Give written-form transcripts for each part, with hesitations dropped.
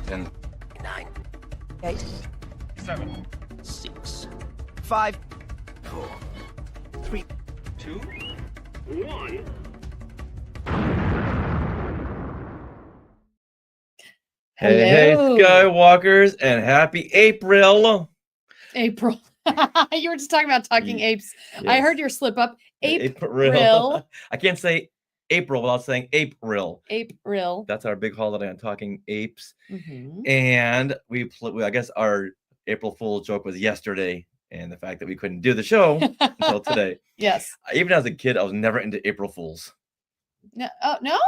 10, 9, 8, 7, 6, 5, 4, 3, 2, 1. Hey, Hello. Skywalkers, and happy April. April. You were just talking about talking apes. I Yes. heard your slip up. April. I can't say April without saying April. April. That's our big holiday on Talking Apes. Mhm. And I guess our April Fool's joke was yesterday, and the fact that we couldn't do the show until today. Yes. Even as a kid, I was never into April Fools. No. No.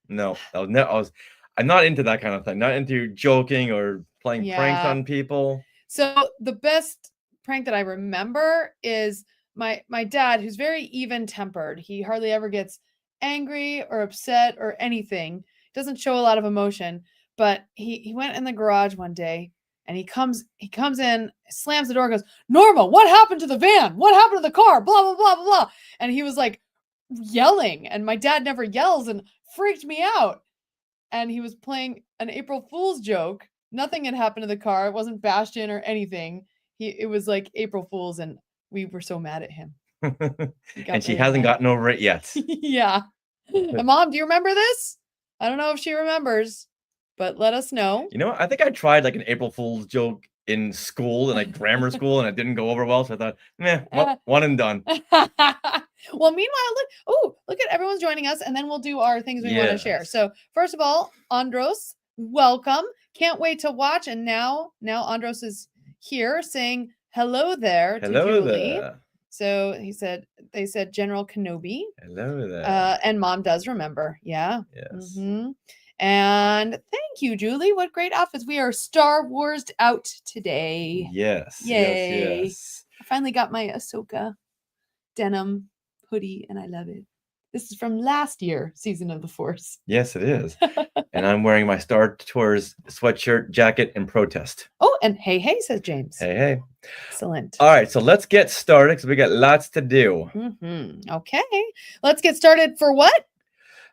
No. I'm not into that kind of thing. Not into joking or playing pranks Yeah. on people. So the best prank that I remember is my dad, who's very even-tempered. He hardly ever gets angry or upset or anything. Doesn't show a lot of emotion. But he went in the garage one day and he comes in, slams the door, goes, "Norma, what happened to the van? What happened to the car? Blah blah blah blah blah." And he was like yelling, and my dad never yells, and freaked me out. And he was playing an April Fool's joke. Nothing had happened to the car. It wasn't bashed in or anything. It was like April Fool's, and we were so mad at him. And she hasn't gotten over it yet. Yeah. And Mom, do you remember this? I don't know if she remembers, but let us know. You know, I think I tried like an April Fool's joke in school, in like grammar school, and it didn't go over well. So I thought, one and done. Well, meanwhile, look at everyone's joining us, and then we'll do our things we want to share. Yes. So first of all, Andros, welcome. Can't wait to watch. And now Andros is here saying hello there to Hello Julie. there. So they said General Kenobi. Hello there. And Mom does remember. Yeah. Yes. Mhm. And thank you, Julie. What great outfits. We are Star Wars'd out today. Yes. Yay. Yes. I finally got my Ahsoka denim hoodie, and I love it. This is from last year, Season of the Force. Yes, it is. And I'm wearing my Star Tours sweatshirt, jacket, in protest. Oh, and hey, says James. Hey. Excellent. All right, so let's get started because we got lots to do. Okay, let's get started for what?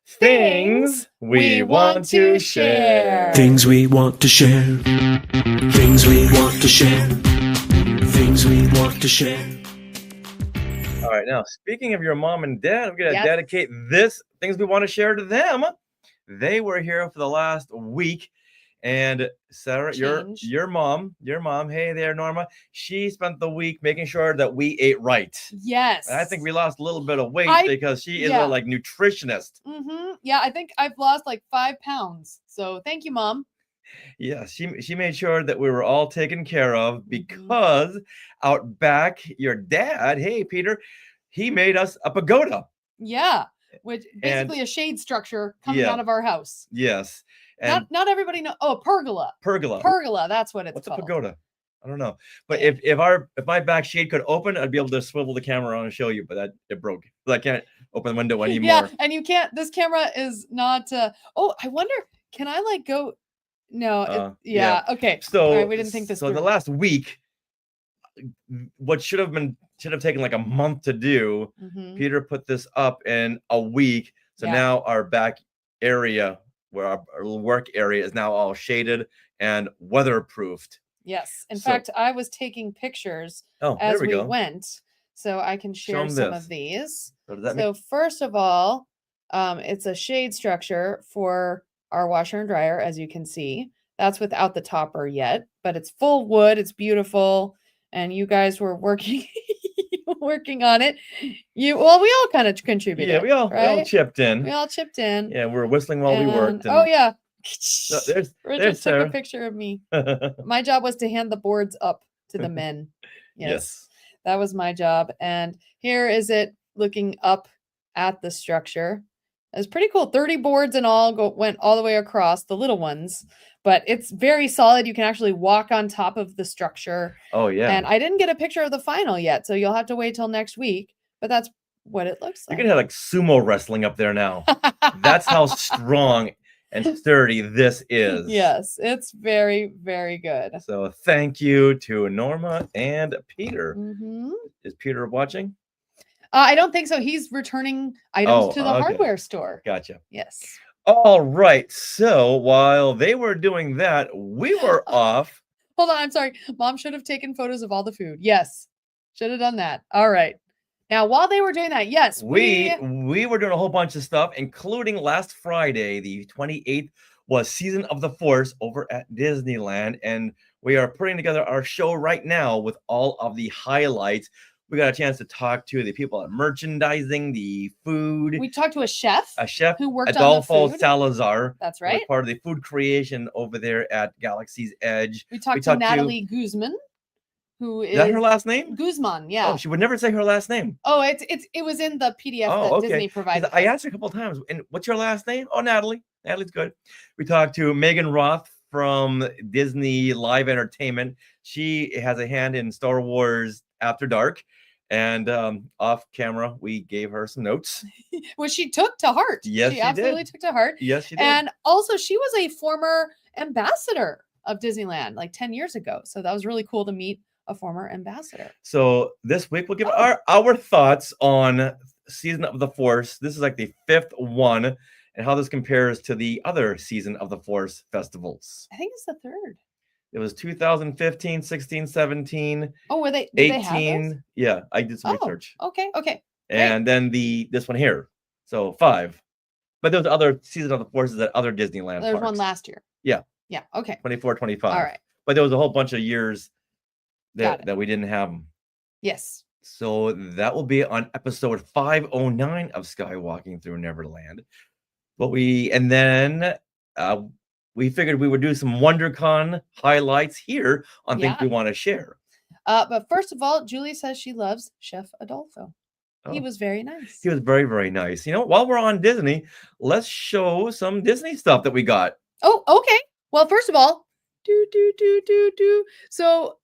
Things we want to share. Things we want to share. Things we want to share. Things we want to share. All right, now speaking of your mom and dad, we're gonna Yes. dedicate this things we want to share to them. They were here for the last week, and Sarah, Change. your mom, hey there, Norma. She spent the week making sure that we ate right. Yes. And I think we lost a little bit of weight because she is yeah. a like nutritionist. Yeah, I think I've lost like 5 pounds. So thank you, Mom. Yeah, she made sure that we were all taken care of because out back, your dad, hey Peter, he made us a pagoda. Yeah, which basically a shade structure coming Yeah. out of our house. Yes. And Not everybody know. Oh, pergola. Pergola, that's what it's What's called. a pagoda? I don't know. But if my back shade could open, I'd be able to swivel the camera on and show you, but it broke. So I can't open the window anymore. Yeah, and you can't. This camera is not. Oh, I wonder. Can I like go? No. Yeah. Okay. So all right, we didn't think this. So through. the last week, what should have taken like a month to do, Peter put this up in a week. So now our back area, where our little work area, is now all shaded and weatherproofed. Yes. In fact, I was taking pictures as we went, so I can share some of these. So first of all, it's a shade structure for our washer and dryer, as you can see. That's without the topper yet, but it's full wood. It's beautiful, and you guys were working on it. We all kind of contributed. Yeah, we all chipped in. We all chipped in. Yeah, we were whistling while we worked. Oh yeah. So Richard took a picture of me. My job was to hand the boards up to the men. Yes. That was my job. And here is it looking up at the structure. It's pretty cool. 30 boards in all went all the way across, the little ones, but it's very solid. You can actually walk on top of the structure. Oh yeah. And I didn't get a picture of the final yet, so you'll have to wait till next week, but that's what it looks like. You can have like sumo wrestling up there now. That's how strong and sturdy this is. Yes, it's very, very good. So thank you to Norma and Peter. Is Peter watching? I don't think so. He's returning items to the hardware store. Gotcha. Yes. All right. So while they were doing that, we were off. Hold on, I'm sorry. Mom should have taken photos of all the food. Yes. Should have done that. All right. Now, while they were doing that, yes, We were doing a whole bunch of stuff, including last Friday, the 28th, was Season of the Force over at Disneyland, and we are putting together our show right now with all of the highlights. We got a chance to talk to the people at merchandising, the food. we talked to a chef who worked Adolfo on the food. Salazar. That's who was right. part of the food creation over there at Galaxy's Edge. We talked to Natalie Guzman, who is that her last name? Guzman, yeah. Oh, she would never say her last name. Oh, it was in the PDF that Disney provided. I asked her a couple of times, and what's your last name? Oh, Natalie. Natalie's good. We talked to Megan Roth from Disney Live Entertainment. She has a hand in Star Wars After Dark. And off camera, we gave her some notes. Which she took to heart. Yes, she absolutely did. took to heart. Yes, she did. And also, she was a former ambassador of Disneyland like 10 years ago. So that was really cool to meet a former ambassador. So this week, we'll give our thoughts on Season of the Force. This is like the 5th one, and how this compares to the other Season of the Force festivals. I think it's the 3rd. It was 2015, 16, 17. Oh, were they? Did 18. They have those? Yeah, I did some research. Okay. And then this one here. So 5. But there was other Season of the Forces at other Disneyland There was parks. one last year. Yeah. Yeah. Okay. 24, 25. All right. But there was a whole bunch of years that we didn't have them. Yes. So that will be on episode 509 of Skywalking Through Neverland. But we figured we would do some WonderCon highlights here on things we want to share. But first of all, Julie says she loves Chef Adolfo. He was very nice. He was very, very nice. You know, while we're on Disney, let's show some Disney stuff that we got. Oh, okay. Well, first of all, So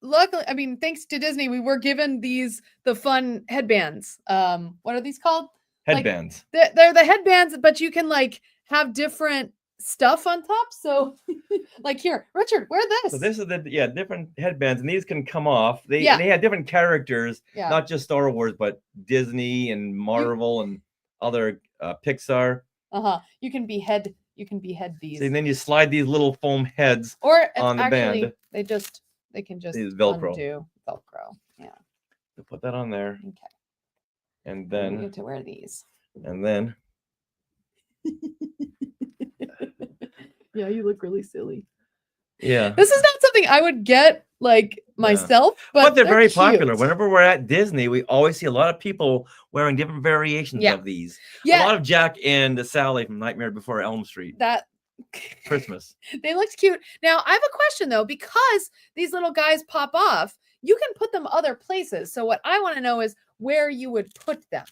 luckily, I mean, thanks to Disney, we were given the fun headbands. What are these called? Headbands. Like, they're the headbands, but you can like have different stuff on top. So like here, Richard, wear this. So this is different headbands, and these can come off. They have different characters, not just Star Wars, but Disney and Marvel and other Pixar. You can behead these. So, and then you slide these little foam heads on the band. They can just Velcro. undo Velcro. Yeah. So put that on there. Okay. And then you get to wear these. And then yeah, you look really silly. Yeah. This is not something I would get like myself, but they're very cute. popular. Whenever we're at Disney, we always see a lot of people wearing different variations of these. Yeah. A lot of Jack and Sally from Nightmare Before Elm Street. That Christmas. They looked cute. Now, I have a question though, because these little guys pop off, you can put them other places. So what I want to know is where you would put them,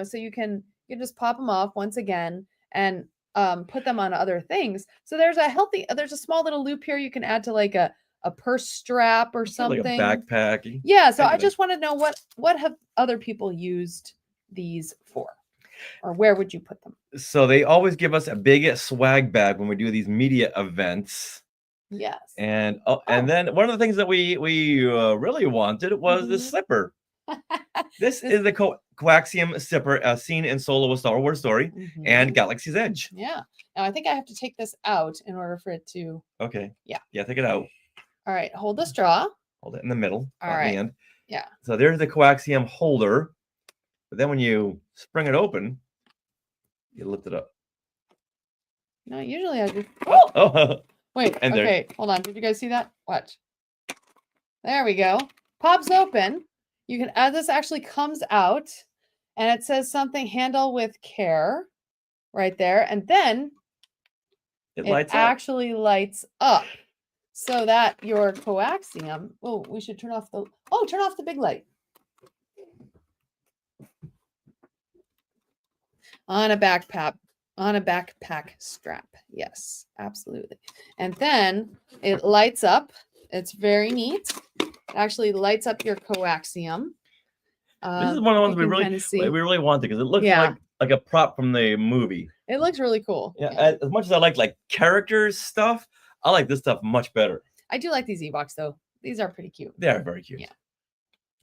so you can just pop them off once again and put them on other things. So there's a small little loop here you can add to like a purse strap or something. Like a backpack. Yeah. So I just want to know what have other people used these for? Or where would you put them? So they always give us a big swag bag when we do these media events. Yes. And then one of the things that we really wanted was the slipper. This is the coaxium slipper as seen in Solo: A Star Wars Story and Galaxy's Edge. Yeah. Now I think I have to take this out in order for it to. Okay. Yeah. Yeah, take it out. All right. Hold the straw. Hold it in the middle. All right. The end. Yeah. So there's the coaxium holder. But then when you spring it open, you lift it up. No, usually I do. Oh. Wait. And okay. Hold on. Did you guys see that? Watch. There we go. Pops open. You can add this actually comes out and it says something handle with care right there. And then it actually lights up so that your coaxium. Oh, we should turn off the big light. On a backpack strap. Yes, absolutely. And then it lights up. It's very neat. It actually lights up your coaxium. This is one of the ones we really want because it looks like a prop from the movie. It looks really cool. Yeah. As much as I like characters stuff, I like this stuff much better. I do like these Ewoks though. These are pretty cute. They are very cute. Yeah.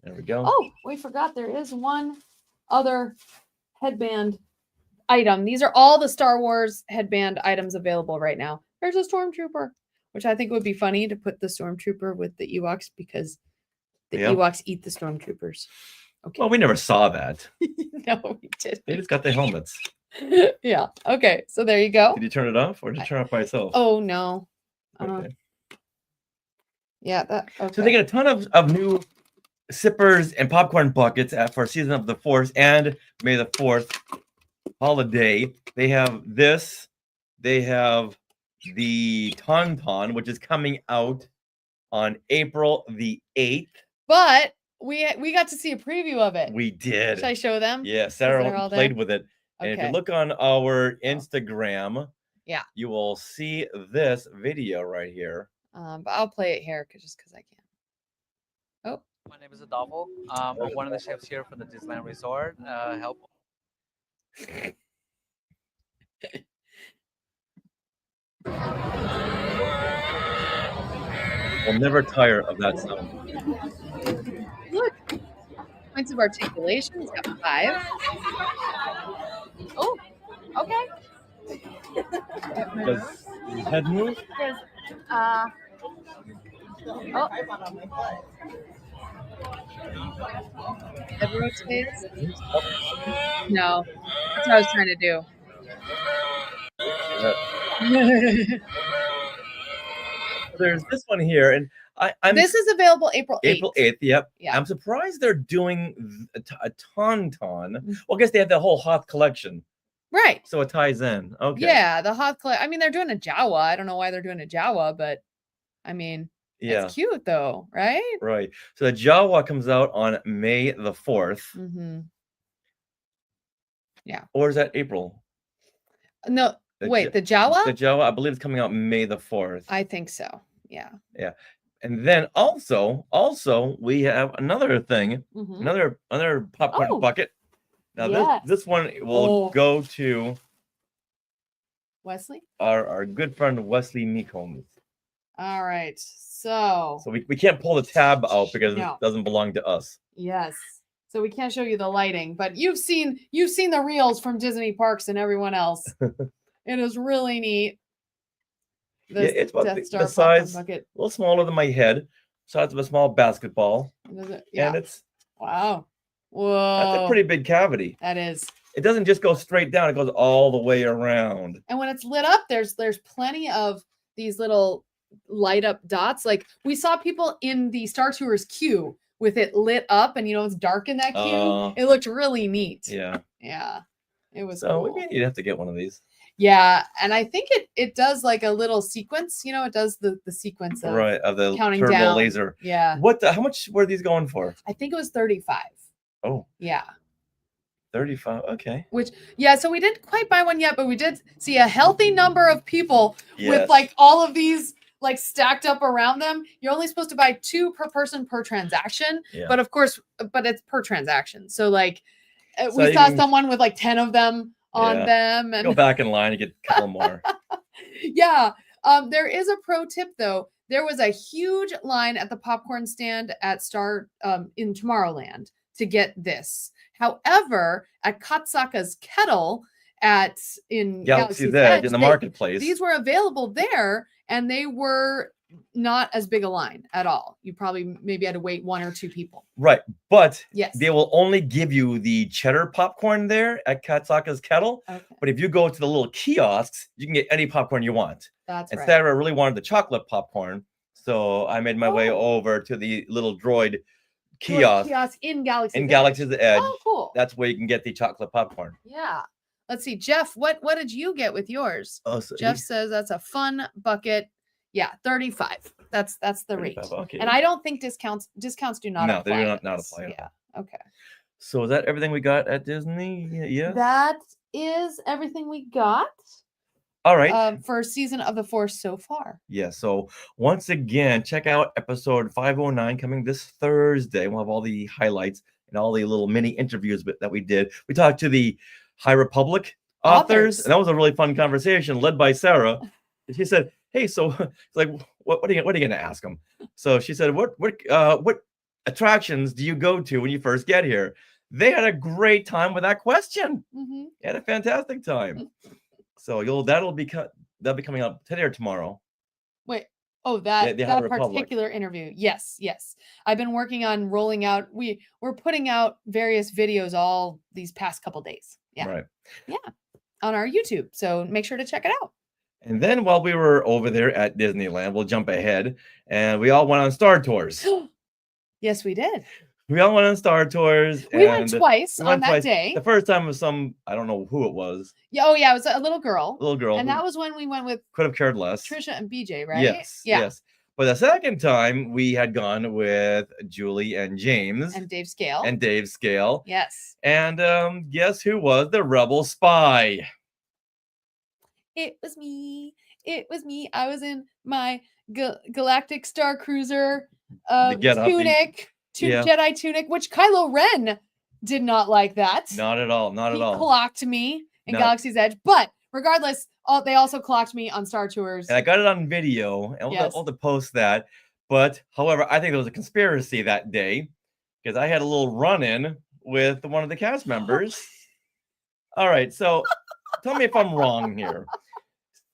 There we go. Oh, we forgot there is one other headband item. These are all the Star Wars headband items available right now. There's a stormtrooper, which I think would be funny to put the stormtrooper with the Ewoks because the Ewoks eat the stormtroopers. Okay. Well, we never saw that. No, we didn't. They just got the helmets. Yeah. Okay. So there you go. Did you turn it off or did it turn off by itself? Oh no. Okay. Yeah. That. Okay. So they get a ton of new sippers and popcorn buckets for Season of the Force and May the 4th holiday. They have this. They have the Tauntaun, which is coming out on April the 8th. But we got to see a preview of it. We did. Should I show them? Yeah, Sarah played with it. And if you look on our Instagram, yeah, you will see this video right here. But I'll play it here just because I can. Oh. My name is Adolfo. I'm one of the chefs here for the Disneyland Resort. Help. We'll never tire of that sound. Look. Points of articulation. He's got 5. Oh, okay. Does his head move? Oh. Head rotates? No. That's what I was trying to do. There's this one here, and I'm. This is available April 8th. April 8th, yep. Yeah. I'm surprised they're doing a Tauntaun. Well, I guess they have the whole Hoth collection. Right. So it ties in. Okay. Yeah, the Hoth collection. I mean, they're doing a Jawa. I don't know why they're doing a Jawa, but I mean, yeah, it's cute though, right? Right. So the Jawa comes out on May the 4th. Mm-hmm. Yeah. Or is that April? No, wait, the Jawa? The Jawa, I believe it's coming out May the 4th. I think so. Yeah. Yeah. And then also we have another thing, another popcorn bucket. Now this one will go to Wesley, our good friend Wesley Meekholm. All right, so we can't pull the tab out because it doesn't belong to us. Yes, so we can't show you the lighting, but you've seen the reels from Disney Parks and everyone else. It is really neat. It's about the size, a little smaller than my head, size of a small basketball. Yeah. And it's wow. Whoa. That's a pretty big cavity. That is. It doesn't just go straight down, it goes all the way around. And when it's lit up, there's plenty of these little light up dots. Like we saw people in the Star Tours queue with it lit up, and it's dark in that queue. It looked really neat. Yeah. Yeah. It was so cool. Maybe you'd have to get one of these. Yeah, and I think it does like a little sequence. It does the sequence of the counting turbo down. laser. Yeah. How much were these going for? I think it was 35. Oh. Yeah. 35. Okay. So we didn't quite buy one yet, but we did see a healthy number of people with like all of these like stacked up around them. You're only supposed to buy 2 per person per transaction, but of course, it's per transaction. So like we saw someone with like 10 of them on them, and go back in line and get a couple more. Yeah. There is a pro tip though. There was a huge line at the popcorn stand at in Tomorrowland to get this. However, at Katsaka's Kettle in Galaxy's Edge in the marketplace, these were available there, and they were not as big a line at all. You probably maybe had to wait 1 or 2 people. Right. But yes, they will only give you the cheddar popcorn there at Katsaka's Kettle. Okay. But if you go to the little kiosks, you can get any popcorn you want. That's right. Sarah really wanted the chocolate popcorn. So I made my way over to the little droid kiosk in Galaxy's Edge. Oh, cool. That's where you can get the chocolate popcorn. Yeah. Let's see. Jeff, what did you get with yours? Oh, so Jeff says that's a fun bucket. Yeah, 35. That's the rate. Okay. And I don't think discounts do not apply. No, they do not apply. Yeah. Okay. So is that everything we got at Disney? Yeah. That is everything we got. All right. For Season of the Force so far. Yeah. So once again, check out episode 509 coming this Thursday. We'll have all the highlights and all the little mini interviews that we did. We talked to the High Republic authors, and that was a really fun conversation led by Sarah. She said, "Hey, so it's like, what are you going to ask them?" So she said, "What attractions do you go to when you first get here?" they had a great time with that question. Mm-hmm. They had a fantastic time. So that'll be coming up today or tomorrow. Wait. Oh, that the High that Republic. particular interview. Yes. I've been working on rolling out. We're putting out various videos all these past couple days. Yeah. Right. Yeah. On our YouTube. So make sure to check it out. And then while we were over there at Disneyland, we'll jump ahead, and we all went on Star Tours. Yes, we did. We all went on Star Tours. We went twice on that day. The first time was I don't know who it was. Yeah. Oh, yeah. It was a little girl. And who that was when we went with could have cared less. Trisha and BJ, right? Yes. Yeah. Yes. But the second time we had gone with Julie and James. And Dave Scale. Yes. And guess who was the rebel spy? It was me. I was in my Galactic Star Cruiser tunic. Jedi tunic, which Kylo Ren did not like that. Not at all. Not at all. He clocked me in Galaxy's Edge. But regardless, they also clocked me on Star Tours. And I got it on video. And we'll have to post that. But, however, I think there was a conspiracy that day because I had a little run-in with one of the cast members. All right. So tell me if I'm wrong here.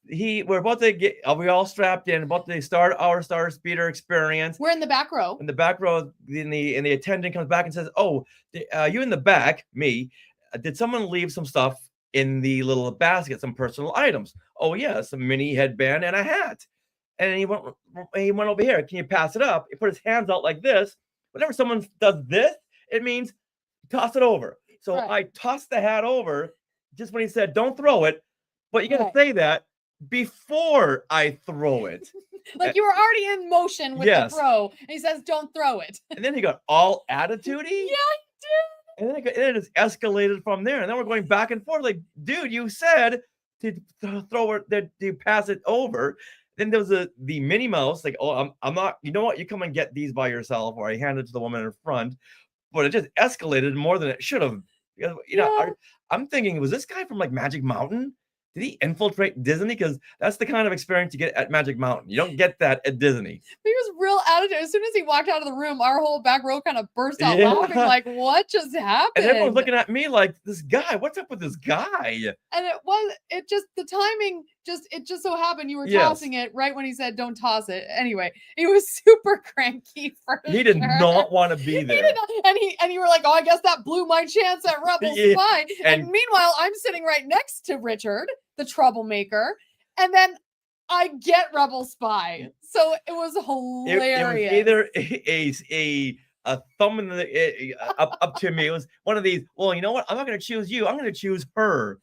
We're about to get, are we all strapped in, about to start our Star Speeder experience. We're in the back row. In the back row, and the attendant comes back and says, "Oh, you in the back, me, did someone leave some stuff in the little basket, some personal items?" "Oh, yes, a mini headband and a hat." And he went over here. "Can you pass it up?" He put his hands out like this. Whenever someone does this, it means toss it over. So I tossed the hat over just when he said, "Don't throw it," but you got to say that before I throw it. Like you were already in motion with the throw. And he says, "Don't throw it." And then he got all attitude-y. Yeah, I did. And then it just escalated from there. And then we're going back and forth. Like, dude, you said to throw it, to pass it over. Then there was the Minnie Mouse. Like, "Oh, I'm not, you know what? You come and get these by yourself," or I hand it to the woman in front. But it just escalated more than it should have. You know, I'm thinking, was this guy from like Magic Mountain? Did he infiltrate Disney? Because that's the kind of experience you get at Magic Mountain. You don't get that at Disney. He was real attitude. As soon as he walked out of the room, our whole back row kind of burst out laughing, like, what just happened? And everyone's looking at me like, this guy, what's up with this guy? And the timing, it just so happened you were tossing it right when he said, "Don't toss it." Anyway, he was super cranky for He did not want to be there. And you were like, "Oh, I guess that blew my chance at Rebel Spy." And meanwhile, I'm sitting right next to Richard, the troublemaker, and then I get Rebel Spy. So it was hilarious. It was either a thumb in the up to me. It was one of these, well, you know what? I'm not going to choose you. I'm going to choose her.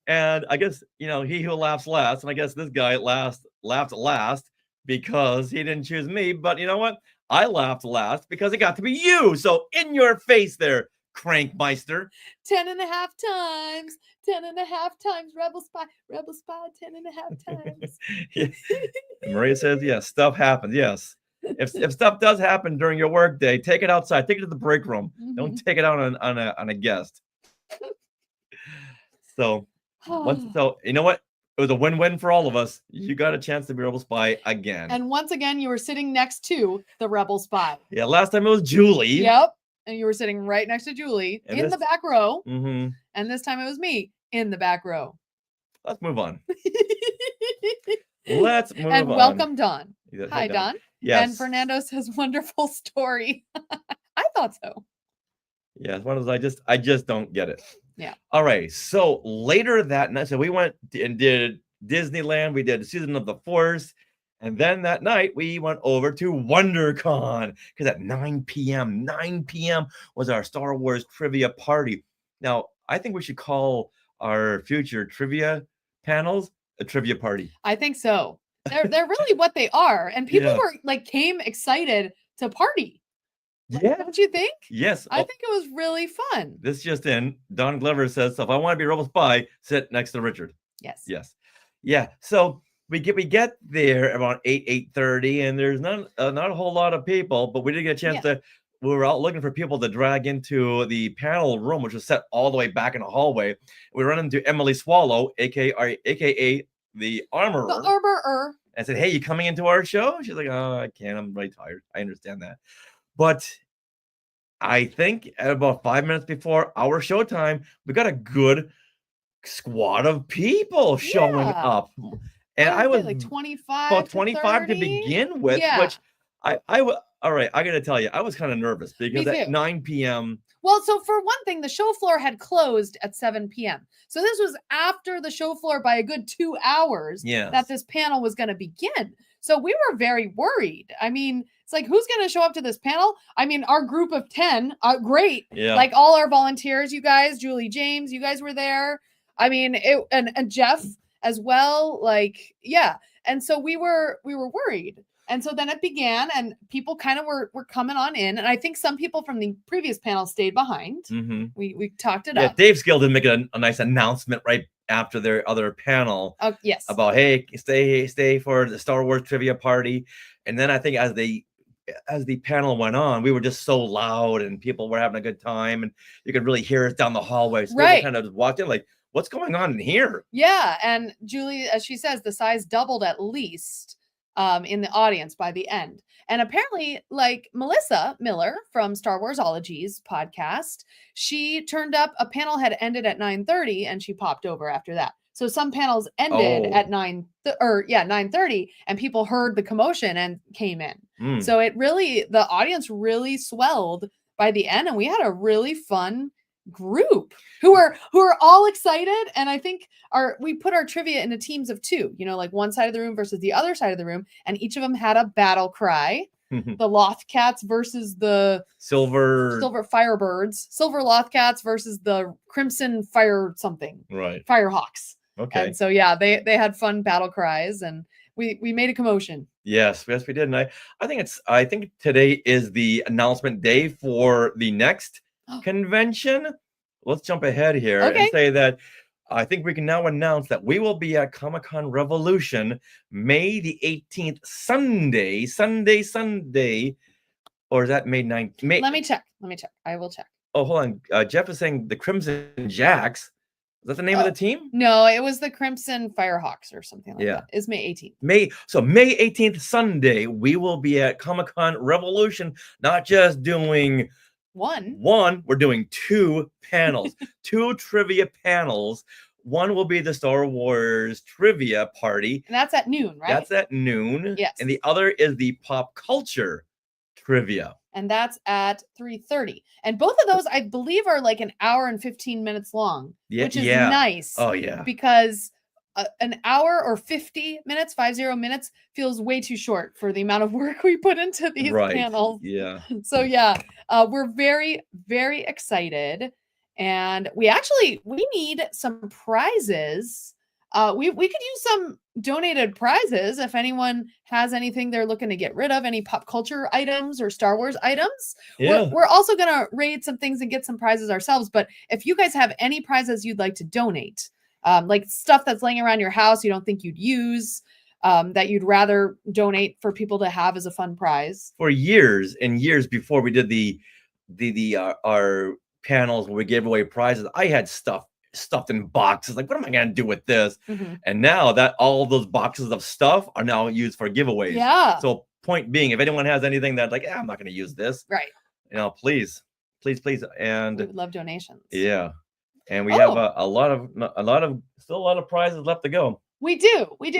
And I guess, he who laughs last, and I guess this guy laughed last because he didn't choose me. But you know what? I laughed last because it got to be you. So in your face there, Crankmeister. 10.5 times. 10.5 times. Rebel Spy. 10.5 times. Maria says, yes, stuff happens. Yes. If stuff does happen during your work day, take it outside. Take it to the break room. Mm-hmm. Don't take it out on a guest. So you know what? It was a win-win for all of us. You got a chance to be Rebel Spy again. And once again, you were sitting next to the Rebel Spy. Yeah, last time it was Julie. Yep. And you were sitting right next to Julie in the back row. Mm-hmm. And this time it was me in the back row. Let's move on. Let's move on. And welcome, Don. Hi, Don. Yes. And Fernando says, "Wonderful story." I thought so. Yeah, it's one of those I just don't get it. Yeah. All right. So later that night, so we went and did Disneyland. We did Season of the Force. And then that night, we went over to WonderCon because at 9 p.m. was our Star Wars trivia party. Now, I think we should call our future trivia panels a trivia party. I think so. They're really what they are. And people came excited to party. Yeah. Don't you think? Yes. I think it was really fun. This just in. Don Glover says, so if I want to be a Rebel Spy, sit next to Richard. Yes. Yes. Yeah. So we get there around 8:30, and there's not a whole lot of people, but we did get a chance to. We were out looking for people to drag into the panel room, which was set all the way back in the hallway. We run into Emily Swallow, aka the Armorer. The Armorer. And said, "Hey, you coming into our show?" She's like, "Oh, I can't. I'm really tired. I understand that." But I think at about 5 minutes before our showtime, we got a good squad of people showing Yeah. up. And What I is was it, like 25 about to 25 to 30? begin with, Yeah. which all right, I gotta tell you, I was kind of nervous because Me at too. 9 p.m. Well, so for one thing, the show floor had closed at 7 p.m. So this was after the show floor by a good 2 hours Yes. that this panel was going to begin. So we were very worried. I mean, it's like, who's going to show up to this panel? I mean, our group of 10, great. Yeah. Like all our volunteers, you guys, Julie James, you guys were there. I mean, and Jeff as well. Like, yeah. And so we were worried. And so then it began, and people kind of were coming on in. And I think some people from the previous panel stayed behind. Mm-hmm. We talked it Yeah, up. Dave Skill did make a nice announcement right after their other panel. Oh, yes. About, hey, stay for the Star Wars trivia party. And then I think as the panel went on, we were just so loud and people were having a good time, and you could really hear us down the hallway. So Right. people kind of just walked in like, what's going on in here? Yeah. And Julie, as she says, the size doubled at least in the audience by the end. And apparently, like Melissa Miller from Star Warsology's podcast, she turned up. A panel had ended at 9:30 and she popped over after that. So some panels ended at 9:30, and people heard the commotion and came in. So the audience really swelled by the end, and we had a really fun group who are all excited. And I think we put our trivia into teams of 2, like one side of the room versus the other side of the room, and each of them had a battle cry. The Lothcats versus the silver Firebirds, silver Lothcats versus the Crimson Fire something, right? Firehawks. Okay. And so yeah, they had fun battle cries, and we made a commotion. Yes, we did. And I think today is the announcement day for the next convention. Let's jump ahead here and say that I think we can now announce that we will be at Comic-Con Revolution May the 18th, Sunday, or is that May 9th? Let me check. I will check. Oh, hold on. Jeff is saying the Crimson Jacks. Is that the name of the team? No, it was the Crimson Firehawks or something like that. It's May 18th. May 18th, Sunday, we will be at Comic-Con Revolution, not just doing one, we're doing 2 panels, 2 trivia panels. One will be the Star Wars trivia party. And that's at noon, right? That's at noon. Yes. And the other is the pop culture trivia. And that's at 3:30. And both of those, I believe, are like an hour and 15 minutes long, which is nice. Oh, yeah. Because an hour or 50 minutes feels way too short for the amount of work we put into these panels. Yeah. So yeah, we're very, very excited. And we need some prizes. We could use some donated prizes if anyone has anything they're looking to get rid of, any pop culture items or Star Wars items. Yeah. We're also going to raid some things and get some prizes ourselves. But if you guys have any prizes you'd like to donate, like stuff that's laying around your house you don't think you'd use, that you'd rather donate for people to have as a fun prize. For years and years before we did our panels where we gave away prizes, I had stuffed in boxes. Like, what am I going to do with this? And now that all those boxes of stuff are now used for giveaways. Yeah. So point being, if anyone has anything that like, I'm not going to use this. Right. Please. And we would love donations. Yeah. And we have a lot of prizes left to go. We do. We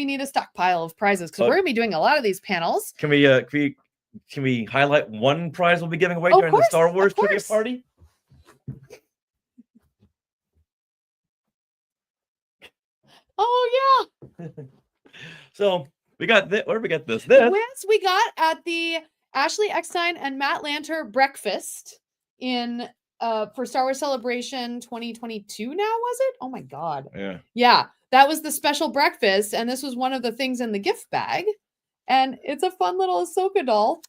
need a stockpile of prizes because we're going to be doing a lot of these panels. Can we highlight one prize we'll be giving away during the Star Wars trivia party? Oh yeah. So we got this. Where did we get this? Yes, we got at the Ashley Eckstein and Matt Lanter breakfast in for Star Wars Celebration 2022 now, was it? Oh my god. Yeah, that was the special breakfast, and this was one of the things in the gift bag, and it's a fun little Ahsoka doll.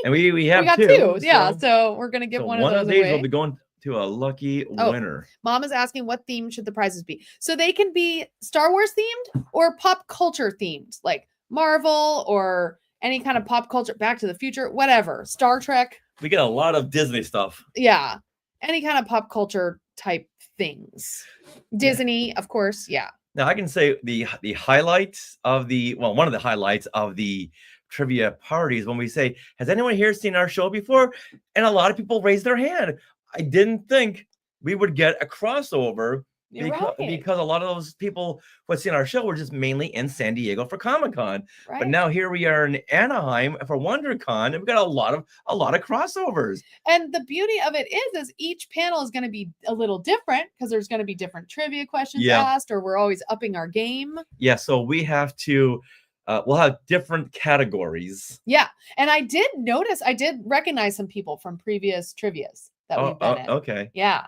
And we got two. Yeah, so we're gonna give one of these away. We'll be going to a lucky winner. Mom is asking what theme should the prizes be. So they can be Star Wars themed or pop culture themed, like Marvel or any kind of pop culture, Back to the Future, whatever, Star Trek. We get a lot of Disney stuff. Yeah, any kind of pop culture type things. Disney, of course. Yeah. Now I can say the highlights of one of the highlights of the trivia parties when we say, has anyone here seen our show before? And a lot of people raise their hand. I didn't think we would get a crossover because a lot of those people who had seen our show were just mainly in San Diego for Comic-Con. Right. But now here we are in Anaheim for WonderCon, and we've got a lot of crossovers. And the beauty of it is each panel is going to be a little different because there's going to be different trivia questions asked, or we're always upping our game. Yeah, so we have to we'll have different categories. Yeah, and I did recognize some people from previous trivias that we've been in. Okay. Yeah.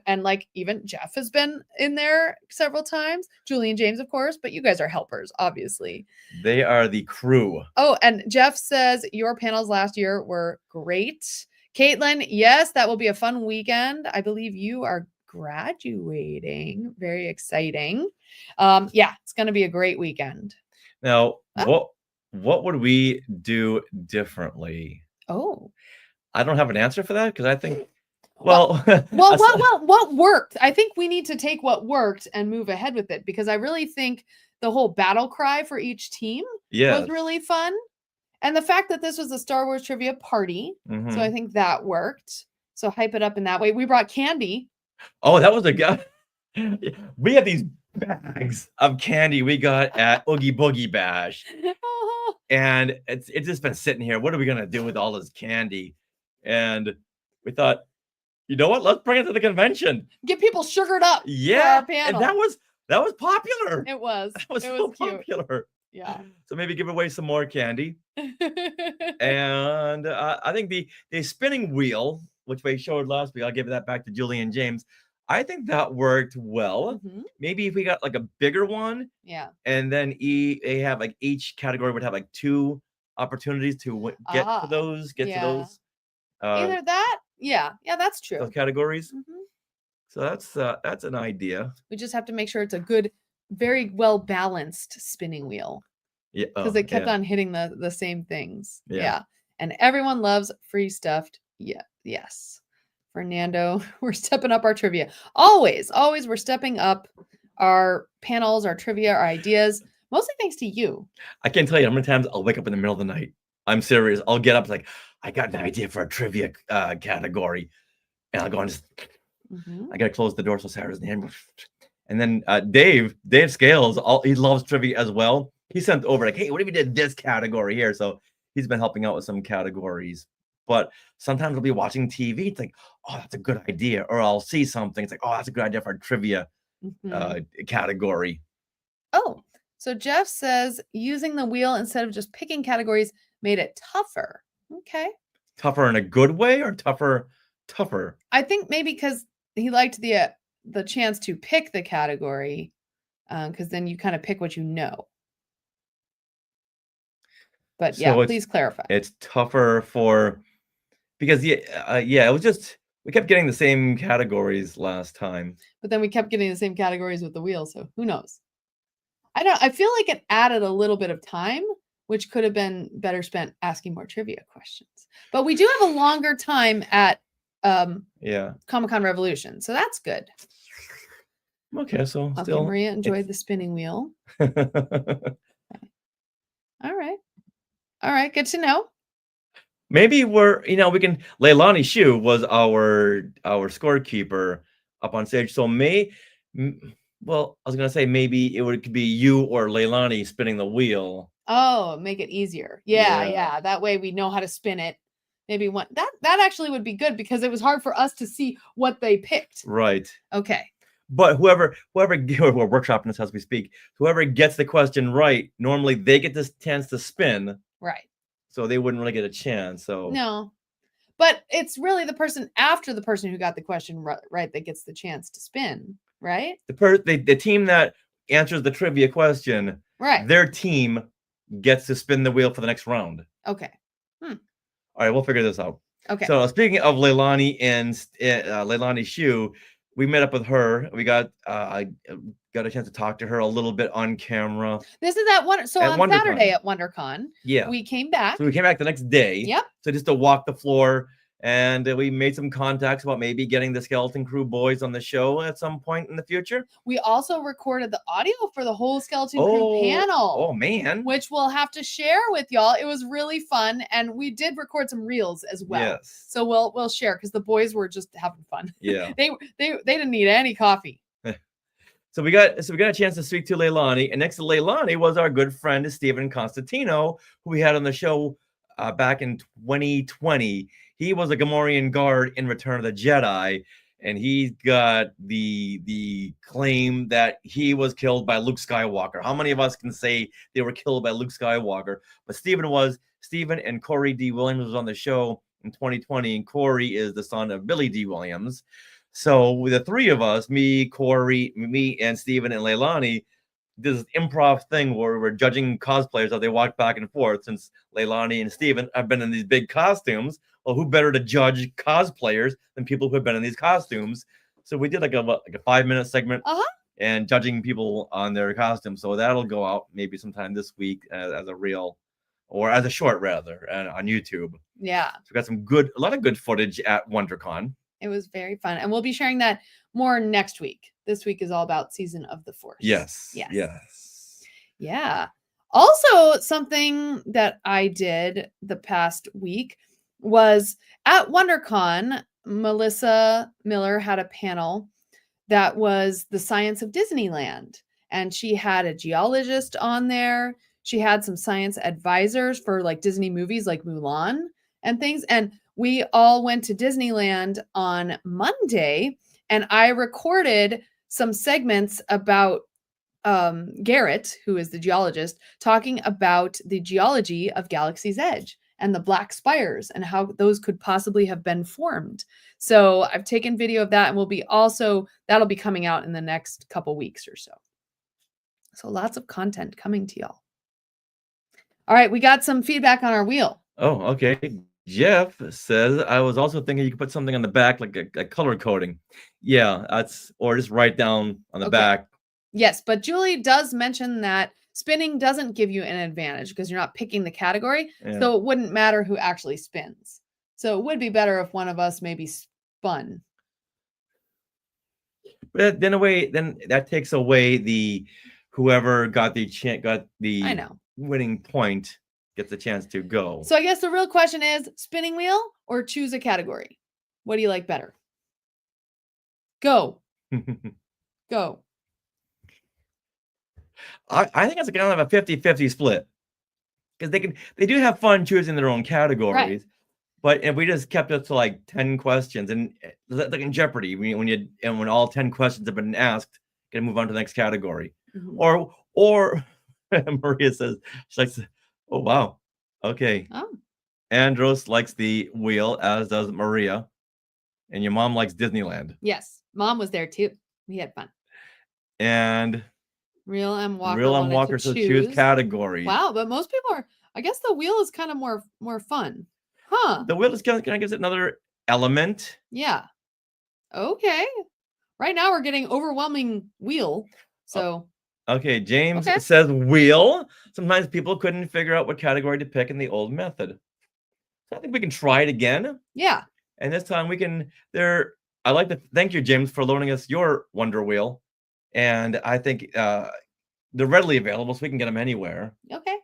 And like even Jeff has been in there several times. Julie and James, of course, but you guys are helpers, obviously. They are the crew. Oh, and Jeff says your panels last year were great. Caitlin, yes, that will be a fun weekend. I believe you are graduating. Very exciting. Yeah, it's going to be a great weekend. Now, what would we do differently? Oh, I don't have an answer for that because I think, what worked? I think we need to take what worked and move ahead with it because I really think the whole battle cry for each team was really fun. And the fact that this was a Star Wars trivia party, so I think that worked. So hype it up in that way. We brought candy. Oh, that was a guy. We have these bags of candy we got at Oogie Boogie Bash. And it's just been sitting here. What are we going to do with all this candy? And we thought, you know what? Let's bring it to the convention. Get people sugared up. Yeah. For our panel. And that was popular. It was. That was so popular. Yeah. So maybe give away some more candy. And I think the spinning wheel, which we showed last week, I'll give that back to Julie and James. I think that worked well. Maybe if we got like a bigger one. Yeah. And then they have like each category would have like 2 opportunities to get to those. Either that. Yeah, that's true. Those categories. So that's an idea. We just have to make sure it's a good, very well balanced spinning wheel. Yeah, because it kept on hitting the same things. Yeah. And everyone loves free stuffed. Yeah, yes. Fernando, we're stepping up our trivia. Always we're stepping up our panels, our trivia, our ideas. Mostly thanks to you. I can't tell you how many times I'll wake up in the middle of the night. I'm serious. I'll get up like, I got an idea for a trivia category. And I'll go and just, I got to close the door so Sarah's in. And then Dave Scales, he loves trivia as well. He sent over like, hey, what if you did this category here? So he's been helping out with some categories. But sometimes I'll be watching TV. It's like, oh, that's a good idea. Or I'll see something. It's like, oh, that's a good idea for a trivia category. Oh, so Jeff says using the wheel instead of just picking categories made it tougher. Okay. Tougher in a good way or tougher? I think maybe because he liked the chance to pick the category because then you kind of pick what you know. But so yeah, please clarify. It's tougher because it was just we kept getting the same categories last time. But then we kept getting the same categories with the wheel, so who knows? I feel like it added a little bit of time, which could have been better spent asking more trivia questions. But we do have a longer time at Comic-Con Revolution, so that's good. Okay, so still Maria enjoyed the spinning wheel. Okay. All right, good to know. Maybe we can. Leilani Shu was our scorekeeper up on stage. So I was gonna say maybe it could be you or Leilani spinning the wheel. Oh, make it easier. Yeah. That way we know how to spin it. Maybe one that actually would be good because it was hard for us to see what they picked. Right. Okay. But whoever we're workshopping this as we speak, whoever gets the question right, normally they get this chance to spin. Right. So they wouldn't really get a chance. So no, but it's really the person after the person who got the question right that gets the chance to spin. Right. The team that answers the trivia question. Right. Their team gets to spin the wheel for the next round. Okay. All right, we'll figure this out. Okay. So speaking of Leilani and Leilani Shu, we met up with her. We got I got a chance to talk to her a little bit on camera. This is on WonderCon. Saturday at WonderCon. Yeah. We came back. So we came back the next day. Yep. So just to walk the floor, And we made some contacts about maybe getting the Skeleton Crew boys on the show at some point in the future. We also recorded the audio for the whole Skeleton Crew panel. Oh man. Which we'll have to share with y'all. It was really fun, and we did record some reels as well. Yes. So we'll share because the boys were just having fun. Yeah. they didn't need any coffee. So we got a chance to speak to Leilani, and next to Leilani was our good friend Stephen Constantino, who we had on the show back in 2020. He was a Gamorrean guard in Return of the Jedi, and he got the claim that he was killed by Luke Skywalker. How many of us can say they were killed by Luke Skywalker? But Stephen and Corey D. Williams was on the show in 2020, and Corey is the son of Billy D. Williams. So the three of us, me, and Stephen and Leilani, did this improv thing where we were judging cosplayers as they walked back and forth. Since Leilani and Stephen have been in these big costumes, well, who better to judge cosplayers than people who have been in these costumes? So we did like a 5-minute segment and judging people on their costumes. So that'll go out maybe sometime this week as a reel, or as a short rather, on YouTube. Yeah. So we got a lot of good footage at WonderCon. It was very fun. And we'll be sharing that more next week. This week is all about Season of the Force. Yes. Yeah. Also, something that I did the past week was at WonderCon, Melissa Miller had a panel that was the science of Disneyland. And she had a geologist on there. She had some science advisors for like Disney movies like Mulan and things. And we all went to Disneyland on Monday, and I recorded some segments about Garrett, who is the geologist, talking about the geology of Galaxy's Edge and the black spires and how those could possibly have been formed. So I've taken video of that, and that'll be coming out in the next couple weeks or so. So lots of content coming to y'all. All right, we got some feedback on our wheel. Oh, okay. Jeff says, I was also thinking you could put something on the back, like a color coding. Yeah, or just write down on the back. Yes, but Julie does mention that spinning doesn't give you an advantage because you're not picking the category. Yeah. So it wouldn't matter who actually spins. So it would be better if one of us maybe spun. But then that takes away whoever got the winning point gets a chance to go. So I guess the real question is spinning wheel or choose a category. What do you like better? Go. Go. I think it's kind of a 50-50 split. Because they do have fun choosing their own categories. Right. But if we just kept it to like 10 questions, and like in Jeopardy, when all 10 questions have been asked, you can move on to the next category. Mm-hmm. Or Maria says, she likes, oh wow. Okay. Oh. Andros likes the wheel, as does Maria. And your mom likes Disneyland. Yes. Mom was there too. We had fun. And Real M. Walker says choose categories. Wow, but most people I guess the wheel is kind of more fun. Huh. The wheel is kind of gives it another element. Yeah. Okay. Right now we're getting overwhelming wheel. So okay, James says wheel. Sometimes people couldn't figure out what category to pick in the old method. So I think we can try it again. Yeah. And this time we can I like to thank you, James, for loaning us your Wonder Wheel. And I think they're readily available, so we can get them anywhere. Okay.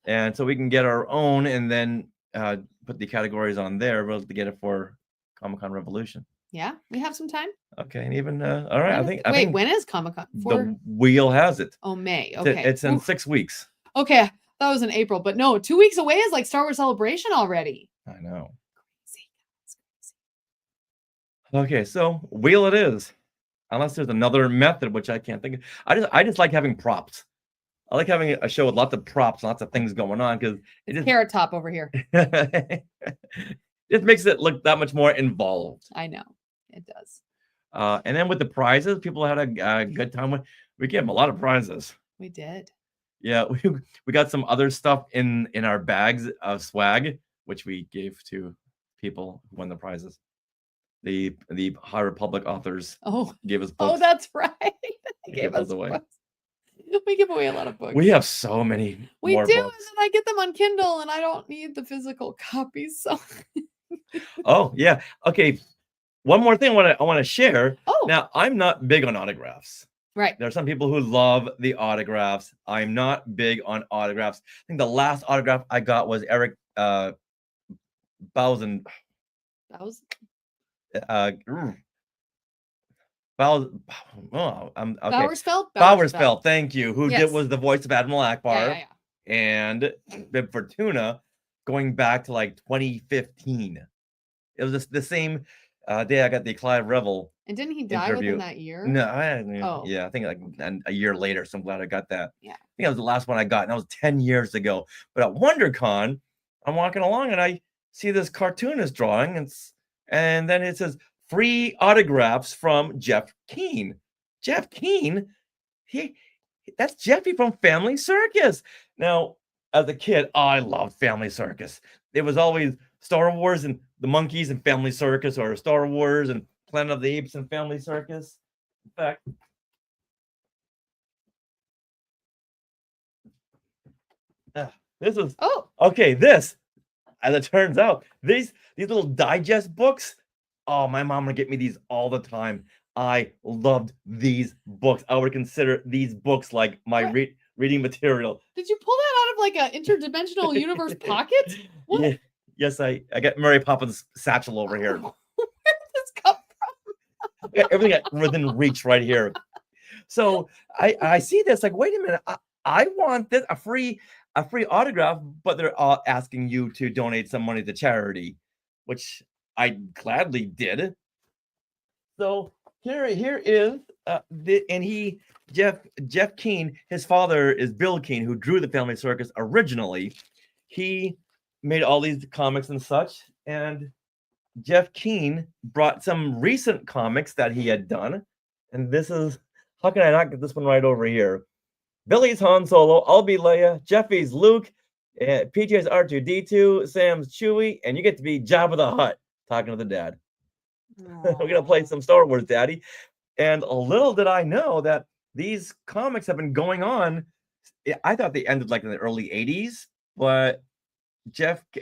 And so we can get our own and then put the categories on there. We'll have to get it for Comic-Con Revolution. Yeah, we have some time. Okay, and even all right. I think when is Comic-Con? The wheel has it. Oh, May. Okay, it's in 6 weeks. Okay, that was in April, but no, 2 weeks away is like Star Wars Celebration already. I know. Okay, so wheel it is. Unless there's another method, which I can't think of. I just like having props. I like having a show with lots of props, lots of things going on, because it just Carrot Top over here. It makes it look that much more involved. I know it does. And then with the prizes, people had a good time. We gave them a lot of prizes. We did. Yeah, we got some other stuff in our bags of swag, which we gave to people who won the prizes. The High Republic authors gave us books. Oh, that's right. They gave us away. Books. We give away a lot of books. We have so many. We more do, books. and I get them on Kindle, and I don't need the physical copies. So Oh yeah. Okay. One more thing I want to share. Oh. Now, I'm not big on autographs. Right. There are some people who love the autographs. I'm not big on autographs. I think the last autograph I got was Eric Bausen. That was Bowers, oh, I'm okay. Bowersfeld. Thank you. Who Yes. was the voice of Admiral Akbar Yeah. and Bib Fortuna, going back to like 2015. It was the same day I got the Clive Revel. And didn't he die interview. within that year? No, Oh. yeah, I think like a year later. So I'm glad I got that. Yeah. I think that was the last one I got, and that was 10 years ago. But at WonderCon, I'm walking along and I see this cartoonist drawing, and then it says free autographs from Jeff Keane. Jeff Keane, that's Jeffy from Family Circus. Now, as a kid, I loved Family Circus. It was always Star Wars and the Monkeys and Family Circus, or Star Wars and Planet of the Apes and Family Circus. In fact, this is okay. This, as it turns out, these little digest books. Oh, my mom would get me these all the time. I loved these books. I would consider these books like my reading material. Did you pull that out of like an interdimensional universe pocket? What? Yeah, yes, I got Mary Poppins satchel over here. Where did this come from? Everything within reach right here. So I see this like, wait a minute, I want this a free autograph, but they're all asking you to donate some money to charity, which I gladly did. So here is Jeff Keane. His father is Bill Keane, who drew the Family Circus originally. He made all these comics and such, and Jeff Keane brought some recent comics that he had done, and this is, how can I not get this one right over here? Billy's Han Solo, I'll be Leia, Jeffy's Luke, PJ's R2D2, Sam's Chewie, and you get to be Jabba the Hutt, talking to the dad. We're gonna play some Star Wars, Daddy. And a little did I know that these comics have been going on. I thought they ended like in the early 80s, but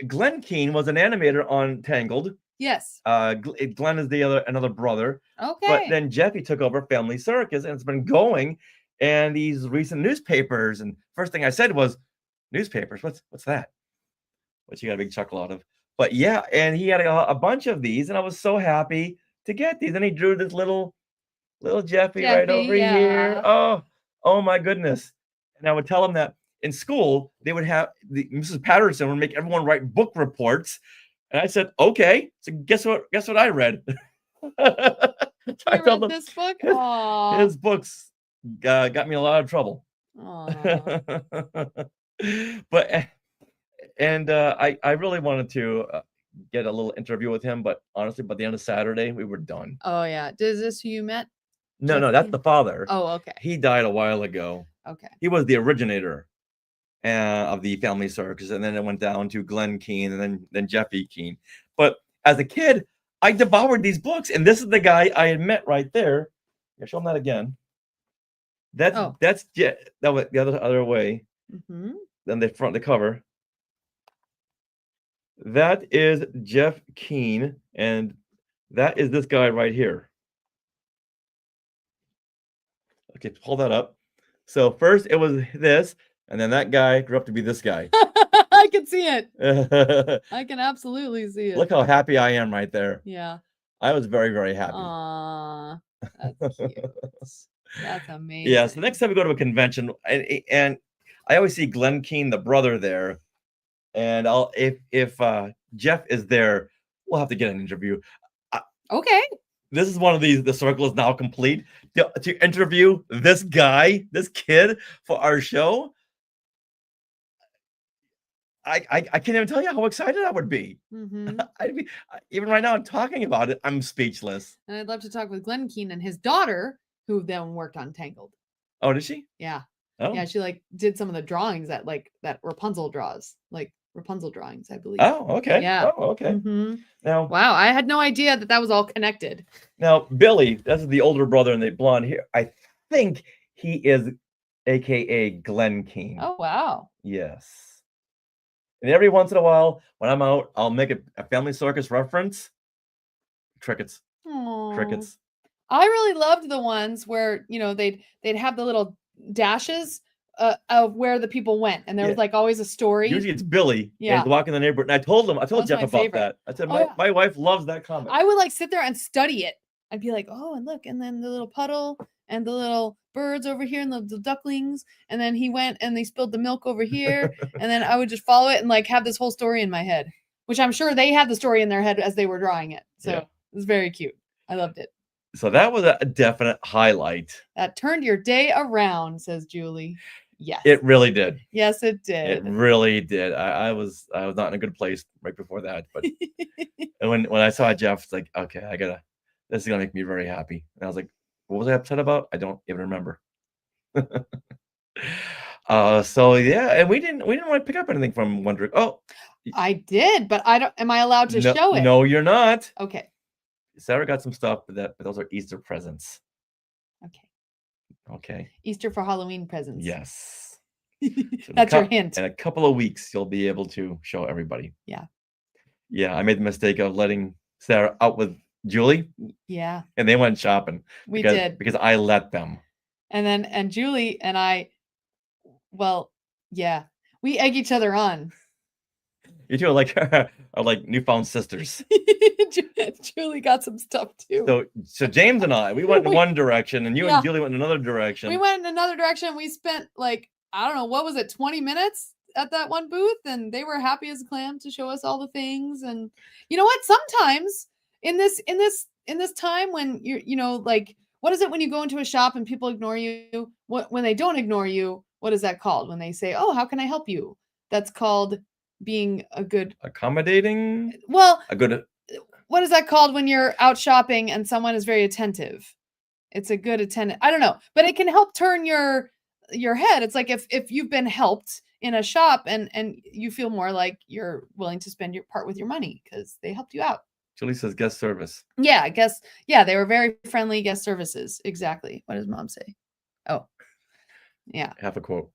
Glenn Keane was an animator on Tangled. Yes. Glenn is another brother. Okay. But then Jeffy took over Family Circus, and it's been going. And these recent newspapers, and first thing I said was, newspapers, what's that? Which you got a big chuckle out of. But yeah, and he had a bunch of these, and I was so happy to get these. And he drew this little Jeffy right over here. Oh my goodness. And I would tell him that in school, they would have Mrs. Patterson would make everyone write book reports. And I said, okay. So guess what I read? I read this book? His books got me a lot of trouble. But I really wanted to get a little interview with him, but honestly, by the end of Saturday, we were done. Oh yeah. Is this who you met? No, that's the father. Oh, okay. He died a while ago. Okay. He was the originator of the Family Circus, and then it went down to Glenn Keane, and then Jeffy Keane. But as a kid, I devoured these books, and this is the guy I had met right there. Yeah, show him that again. That was the other way. Mm-hmm. Then the cover. That is Jeff Keane, and that is this guy right here. Okay, pull that up. So first it was this, and then that guy grew up to be this guy. I can see it. I can absolutely see it. Look how happy I am right there. Yeah. I was very, very happy. Aww, that's cute. That's amazing. Yeah, so next time we go to a convention, and I always see Glenn Keane, the brother, there. And if Jeff is there, we'll have to get an interview. Okay. This is one of these. The circle is now complete to interview this guy, this kid, for our show. I can't even tell you how excited I would be. Mm-hmm. I'd be, even right now, talking about it, I'm speechless. And I'd love to talk with Glenn Keane and his daughter, who then worked on Tangled. Oh, did she? Yeah. Oh. Yeah, she did some of the drawings that Rapunzel draws, Rapunzel drawings, I believe. Oh, okay. Yeah. Oh, okay. Mm-hmm. Now, wow, I had no idea that was all connected. Now, Billy, that's the older brother and the blonde hair. I think he is AKA Glenn Keane. Oh, wow. Yes. And every once in a while, when I'm out, I'll make a family circus reference. Crickets. Aw. Crickets. I really loved the ones where, they'd have the little dashes of where the people went, and there was like always a story. Usually it's Billy. Yeah. And walking the neighborhood. And I told was Jeff my about favorite. that. I said, Oh, yeah. my wife loves that comic. I would like sit there and study it. I'd be like, oh, and look, and then the little puddle and the little birds over here and the ducklings. And then he went and they spilled the milk over here. And then I would just follow it and like have this whole story in my head, which I'm sure they had the story in their head as they were drawing it. So it was very cute. I loved it. So that was a definite highlight. That turned your day around, says Julie. Yes. It really did. Yes, it did. It really did. I was not in a good place right before that. But and when I saw Jeff, it's like, okay, this is gonna make me very happy. And I was like, what was I upset about? I don't even remember. So yeah, and we didn't want to pick up anything from WonderCon. Oh, I did, but I don't. Am I allowed to show it? No, you're not. Okay. Sarah got some stuff, but those are Easter presents. Okay. Easter for Halloween presents. Yes. So That's your hint. In a couple of weeks, you'll be able to show everybody. Yeah. Yeah, I made the mistake of letting Sarah out with Julie. Yeah. And they went shopping. We did. Because I let them. And Julie and I, well, yeah, we egg each other on. You two are like newfound sisters. Julie got some stuff too. So James and I, we went in one direction, and you and Julie went in another direction. We went in another direction. We spent I don't know, what was it, 20 minutes at that one booth, and they were happy as a clam to show us all the things. And you know what? Sometimes in this time when what is it when you go into a shop and people ignore you? When they don't ignore you, what is that called? When they say, "Oh, how can I help you?" That's called being a good accommodating. Well, a good. What is that called when you're out shopping and someone is very attentive? It's a good attendant. I don't know, but it can help turn your head. It's like if you've been helped in a shop and you feel more like you're willing to spend your part with your money because they helped you out. Julie says guest service. Yeah, I guess. Yeah, they were very friendly guest services. Exactly. What does Mom say? Oh, yeah. Half a quote.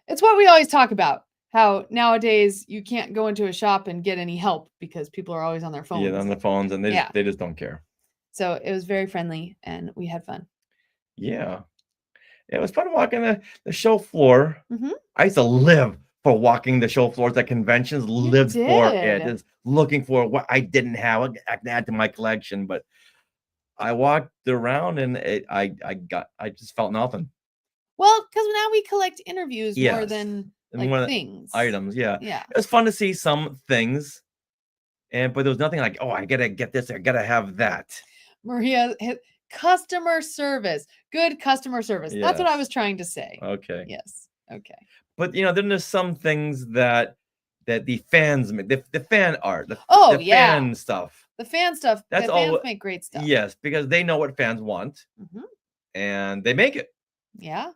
It's what we always talk about. How nowadays you can't go into a shop and get any help because people are always on their phones. Yeah, on their phones, and they just don't care. So it was very friendly, and we had fun. Yeah, it was fun walking the show floor. Mm-hmm. I used to live for walking the show floors at conventions. Lived for it, just looking for what I didn't have. I can add to my collection, but I walked around and I just felt nothing. Well, because now we collect interviews more than things. Items, yeah. Yeah. It was fun to see some things, but there was nothing like, oh, I gotta get this, I gotta have that. Maria, customer service, good customer service. Yes. That's what I was trying to say. Okay. Yes. Okay. But then there's some things that the fans make, the fan art, the fan stuff. The fan stuff. That's the fans make great stuff. Yes, because they know what fans want, and they make it. Yeah,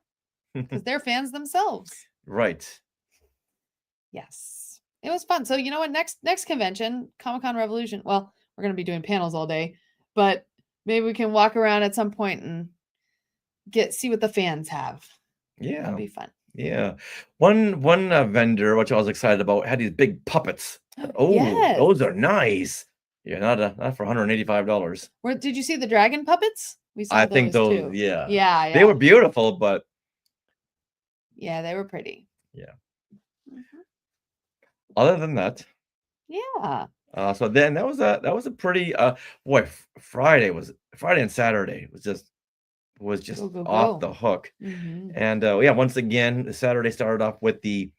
because they're fans themselves. Right. Yes, it was fun. So you know what? Next convention, Comic-Con Revolution. Well, we're gonna be doing panels all day, but maybe we can walk around at some point and see what the fans have. Yeah, that'll be fun. Yeah, one vendor, which I was excited about, had these big puppets. Oh, yes. Those are nice. Yeah, not for $185. Where did you see the dragon puppets? We saw. I think those. Too. Yeah. They were beautiful, but yeah, they were pretty. Yeah. Other than that, yeah. So then that was a pretty Friday and Saturday was just off the hook. And once again, Saturday started off with the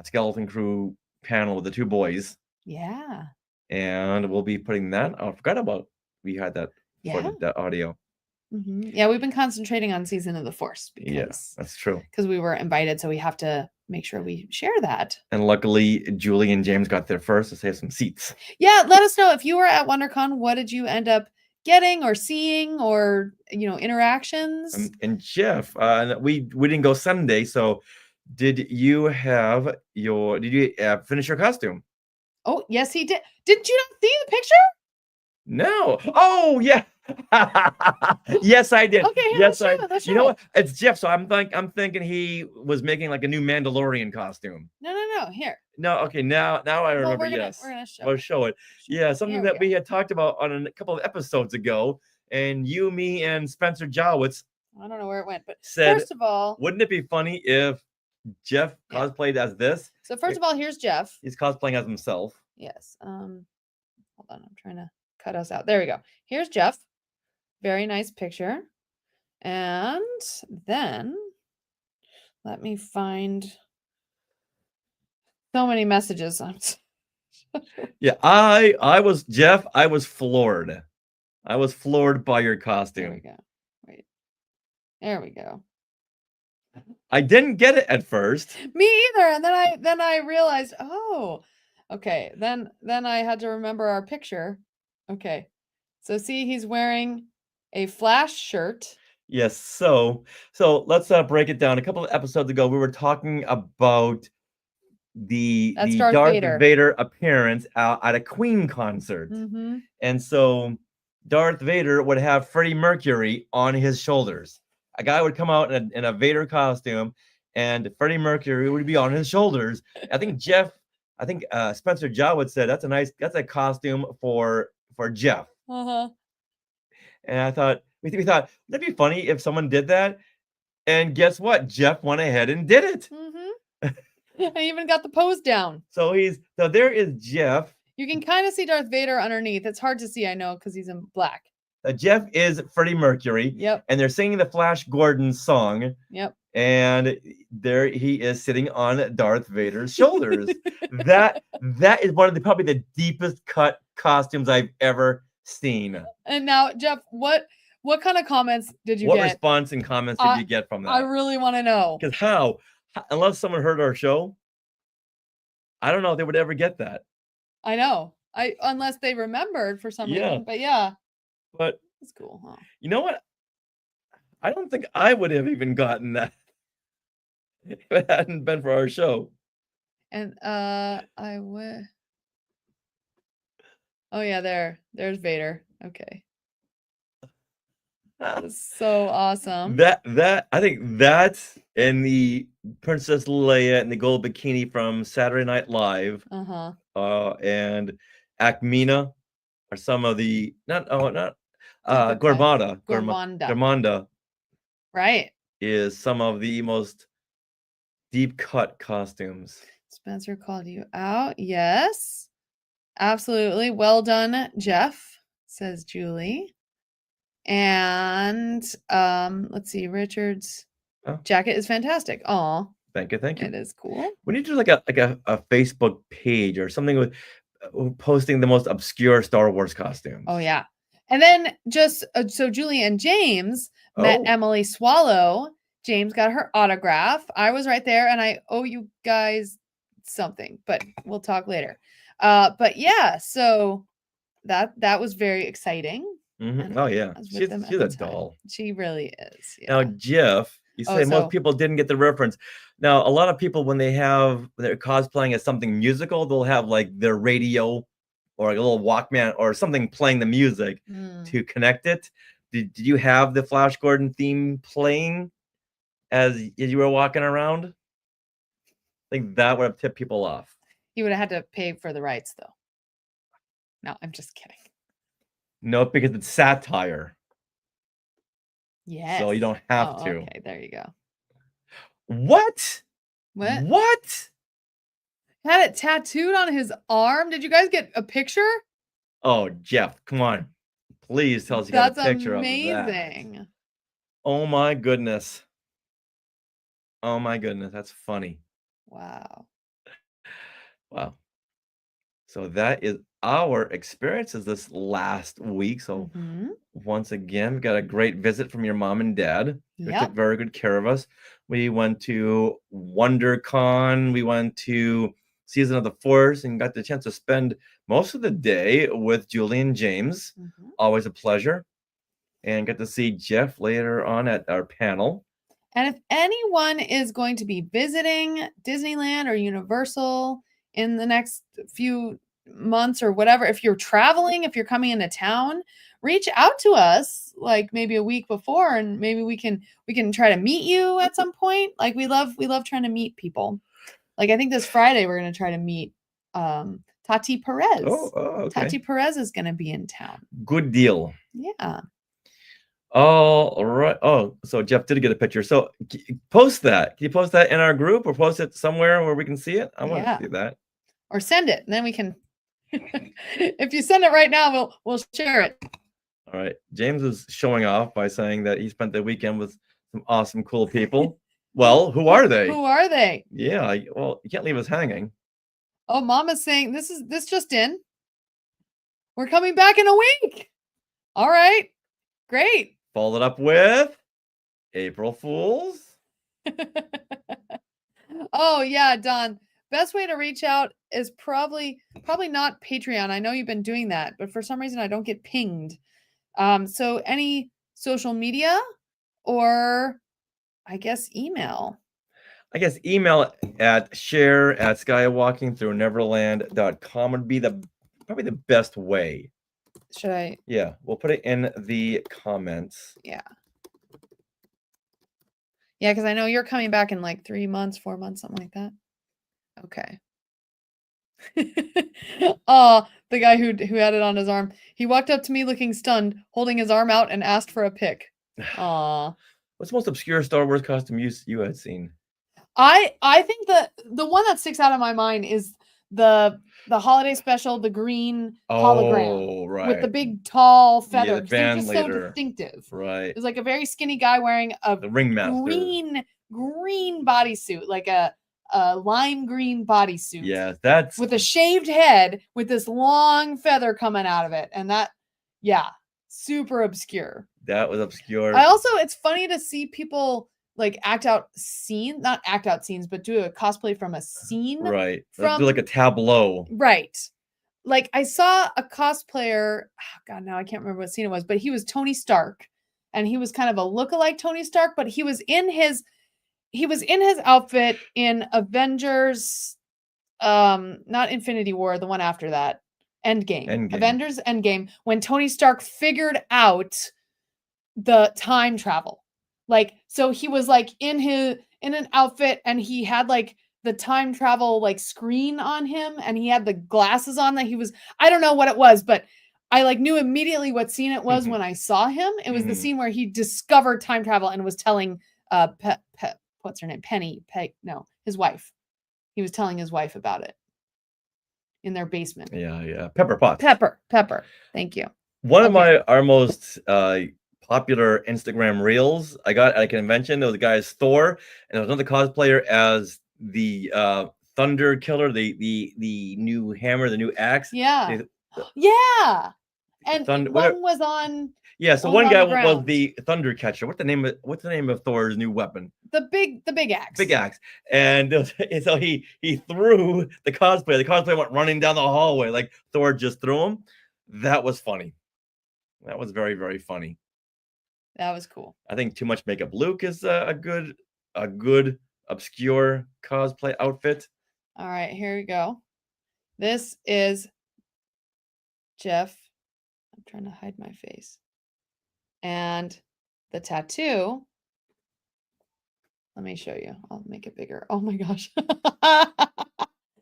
Skeleton Crew panel with the two boys. Yeah. And we'll be putting that. I forgot about we had that that audio. Yeah, we've been concentrating on Season of the Force. Yes, that's true. Because we were invited, so we have to make sure we share that. And luckily, Julie and James got there first to save some seats. Yeah, let us know if you were at WonderCon. What did you end up getting or seeing or interactions? And Jeff, we didn't go Sunday, so did you finish your costume? Oh yes, he did. Didn't you not see the picture? No. Oh yeah. Yes, I did. Okay, yes, I. You know what? It's Jeff. So I'm thinking he was making like a new Mandalorian costume. No. Here. No, okay, now I Well, remember. we're gonna Yes, we're gonna show we'll it. show it. Yeah, something Here that we we go. had talked about on a couple of episodes ago, and you, me, and Spencer Jowitz I don't know where it went, but said, first of all, "Wouldn't it be funny if Jeff Yeah. cosplayed as this?" so first of all, here's Jeff. He's cosplaying as himself. Yes. Hold on, I'm trying to cut us out. There we go. Here's Jeff. Very nice picture. And then let me find so many messages. Yeah, I was Jeff. I was floored. I was floored by your There we costume. go. Wait. There we go. I didn't get it at first. Me either. And then I realized, oh, okay. Then I had to remember our picture. Okay. So see, he's wearing a Flash shirt. Yes, so let's break it down. A couple of episodes ago, we were talking about the That's Darth Darth Vader. Vader appearance at a Queen concert. Mm-hmm. And so Darth Vader would have Freddie Mercury on his shoulders. A guy would come out in a Vader costume, and Freddie Mercury would be on his shoulders. I think Spencer Jowitz said that's a costume for Jeff. Uh-huh. And I thought we thought that'd be funny if someone did that. And guess what? Jeff went ahead and did it. Mm-hmm. I even got the pose down. So there is Jeff. You can kind of see Darth Vader underneath. It's hard to see, I know, because he's in black. Jeff is Freddie Mercury. Yep. And they're singing the Flash Gordon song. Yep. And there he is sitting on Darth Vader's shoulders. that is one of probably the deepest cut costumes I've ever seen. And now, Jeff, what kind of comments did you What get? response and comments did you get from that? I really want to know. Because unless someone heard our show, I don't know if they would ever get that. I know. Unless they remembered for some reason. But yeah. But it's cool, huh? You know what? I don't think I would have even gotten that if it hadn't been for our show. And I would. Oh yeah, there's Vader. Okay. That's so awesome. That I think that and the Princess Leia and the gold bikini from Saturday Night Live. Uh-huh. And Akmina are some of the Gormanda. Right. Is some of the most deep cut costumes. Spencer called you out. Yes. Absolutely. Well done, Jeff, says Julie. And let's see, Richard's jacket is fantastic. Aw. Thank you. It is cool. We need to do like a Facebook page or something with posting the most obscure Star Wars costumes. Oh yeah. And then just so Julie and James met Emily Swallow. James got her autograph. I was right there, and I owe you guys something, but we'll talk later. But yeah, so that was very exciting. Mm-hmm. Oh yeah, she's a doll. She really is. Yeah. Now Jeff, you say most people didn't get the reference. Now a lot of people when they're cosplaying as something musical, they'll have like their radio or like a little Walkman or something playing the music to connect it. Did you have the Flash Gordon theme playing as you were walking around? I think that would have tipped people off. You would have had to pay for the rights though. No, I'm just kidding. No, because it's satire. Yes. So you don't have to. Okay, there you go. What? What? Had it tattooed on his arm? Did you guys get a picture? Oh, Jeff, come on. Please tell us you got a picture of that. That's amazing. Oh my goodness. Oh my goodness, that's funny. Wow. Wow. So that is our experiences this last week. So once again, we got a great visit from your mom and dad. They took very good care of us. We went to WonderCon. We went to Season of the Force and got the chance to spend most of the day with Julie and James. Always a pleasure. And got to see Jeff later on at our panel. And if anyone is going to be visiting Disneyland or Universal in the next few months or whatever, if you're traveling, if you're coming into town, reach out to us like maybe a week before, and maybe we can try to meet you at some point. Like we love trying to meet people. Like I think this Friday we're gonna try to meet Tati Perez. Oh, okay. Tati Perez is gonna be in town. Good deal. Yeah. All right. Oh, so Jeff did get a picture. So post that. Can you post that in our group or post it somewhere where we can see it? I want to see that. Or send it, and then we can. If you send it right now, we'll share it. All right. James is showing off by saying that he spent the weekend with some awesome, cool people. Well, who are they? Who are they? Yeah. Well, you can't leave us hanging. Oh, Mama's saying this just in. We're coming back in a week. All right. Great. Followed up with April Fools. Oh yeah, Don. Best way to reach out is probably not Patreon. I know you've been doing that, but for some reason I don't get pinged. So any social media or I guess email. I guess email at share@skywalkingthrough-neverland.com would be probably the best way. Should I? Yeah, we'll put it in the comments. Yeah. Yeah, because I know you're coming back in like 3 months, 4 months, something like that. Okay. Oh, the guy who had it on his arm. He walked up to me looking stunned, holding his arm out and asked for a pic. Aw. What's the most obscure Star Wars costume you had seen? I think the one that sticks out of my mind is the holiday special, the green hologram with the big tall feather. Yeah, the band so leader. distinctive. Right. It was like a very skinny guy wearing the ringmaster. green bodysuit, like a lime green bodysuit. Yeah, that's with a shaved head with this long feather coming out of it. And that, yeah, super obscure. That was obscure. It's funny to see people like not act out scenes, but do a cosplay from a scene. Right. Do like a tableau. Right. Like I saw a cosplayer, oh God, now I can't remember what scene it was, but he was Tony Stark and he was kind of a lookalike Tony Stark, but he was in his outfit in Avengers, not Infinity War, the one after that, Endgame. Avengers Endgame, when Tony Stark figured out the time travel. Like, so he was like in an outfit and he had like the time travel like screen on him and he had the glasses on that I don't know what it was, but I like knew immediately what scene it was when I saw him. It was the scene where he discovered time travel and was telling what's her name? His wife. He was telling his wife about it in their basement. Yeah. Pepper Potts. Pepper. Thank you. One of our most popular Instagram reels I got at a convention. There was a guy as Thor, and there was another cosplayer as the Thunder Killer, the new hammer, the new axe. Yeah. Yeah. And one was on. Yeah, so one guy was the Thunder Catcher. What's the name of Thor's new weapon? The big axe. Big axe. And so he threw the cosplayer. The cosplayer went running down the hallway like Thor just threw him. That was funny. That was very, very funny. That was cool. I think Too Much Makeup Luke is a good obscure cosplay outfit. All right, here we go. This is Jeff. I'm trying to hide my face. And the tattoo. Let me show you. I'll make it bigger. Oh my gosh.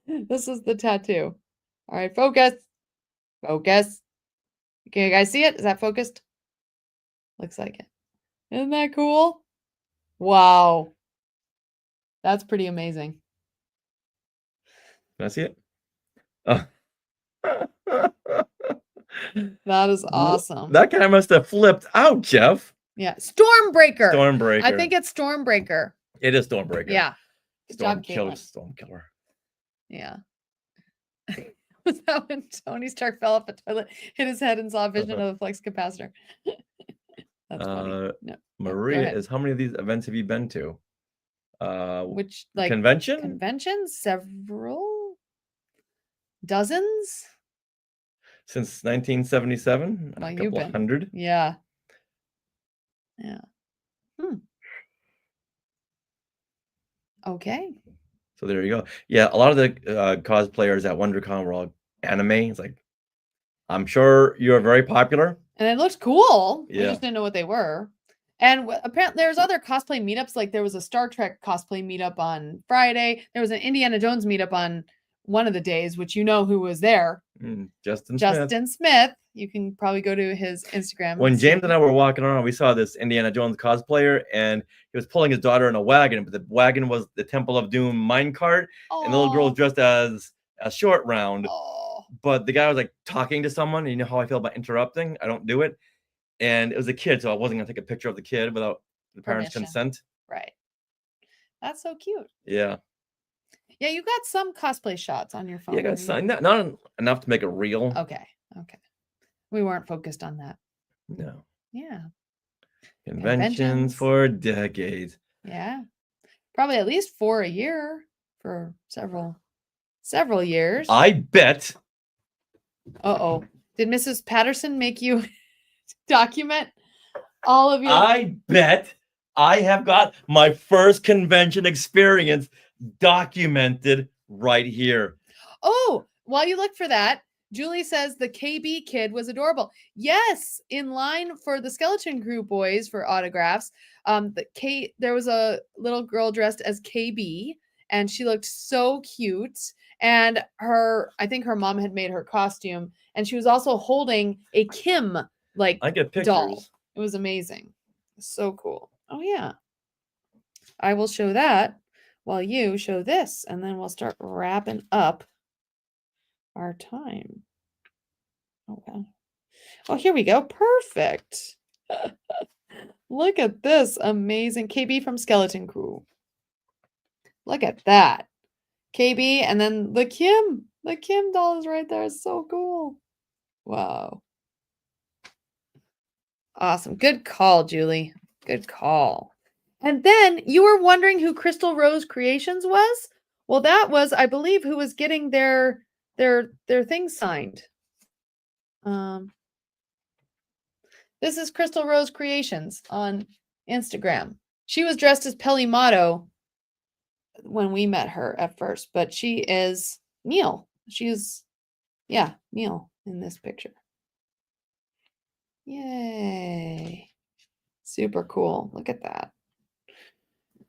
This is the tattoo. All right, focus. Focus. Can you guys see it? Is that focused? Looks like it. Isn't that cool? Wow. That's pretty amazing. Can I see it? That is awesome. That guy must have flipped out, Jeff. Yeah. Stormbreaker. Stormbreaker. I think it's Stormbreaker. It is Stormbreaker. Yeah. Storm Killer. Yeah. Was that when Tony Stark fell off the toilet, hit his head, and saw a vision of a flex capacitor? That's funny. No. Maria is how many of these events have you been to? Which like conventions? Several dozens since 1977. Well, a couple hundred. Yeah. Okay. So there you go. Yeah, a lot of the cosplayers at WonderCon were all anime. It's like, I'm sure you're very popular. And it looked cool. Yeah. I just didn't know what they were. And apparently there's other cosplay meetups. Like there was a Star Trek cosplay meetup on Friday. There was an Indiana Jones meetup on one of the days, which you know who was there. Justin Smith. You can probably go to his Instagram. When James and I were walking around, we saw this Indiana Jones cosplayer, and he was pulling his daughter in a wagon, but the wagon was the Temple of Doom minecart, and the little girl was dressed as a Short Round. But the guy was like talking to someone, and you know how I feel about interrupting. I don't do it. And it was a kid, so I wasn't gonna take a picture of the kid without the parents' consent. Right. That's so cute. Yeah. Yeah, you got some cosplay shots on your phone. Yeah, I got some, not enough to make it real. Okay. We weren't focused on that. No. Yeah. Conventions for decades. Yeah. Probably at least 4 a year for several years. I bet. Uh-oh. Did Mrs. Patterson make you document all of your... I bet I have got my first convention experience documented right here. Oh, while you look for that, Julie says the KB kid was adorable. Yes, in line for the Skeleton Crew boys for autographs. There was a little girl dressed as KB, and she looked so cute. And I think her mom had made her costume, and she was also holding a Kim I get pictures. doll. It was amazing. So cool. Oh yeah. I will show that while you show this, and then we'll start wrapping up our time. Okay. Oh, here we go. Perfect. Look at this amazing KB from Skeleton Crew. Look at that. KB, and then the Kim doll is right there. It's so cool. Wow. Awesome. Good call, Julie. Good call. And then you were wondering who Crystal Rose Creations was? Well, that was, I believe, who was getting their thing signed. This is Crystal Rose Creations on Instagram. She was dressed as Pelimato when we met her at first, but she is Neil. She's, yeah, Neil in this picture. Yay. Super cool. Look at that.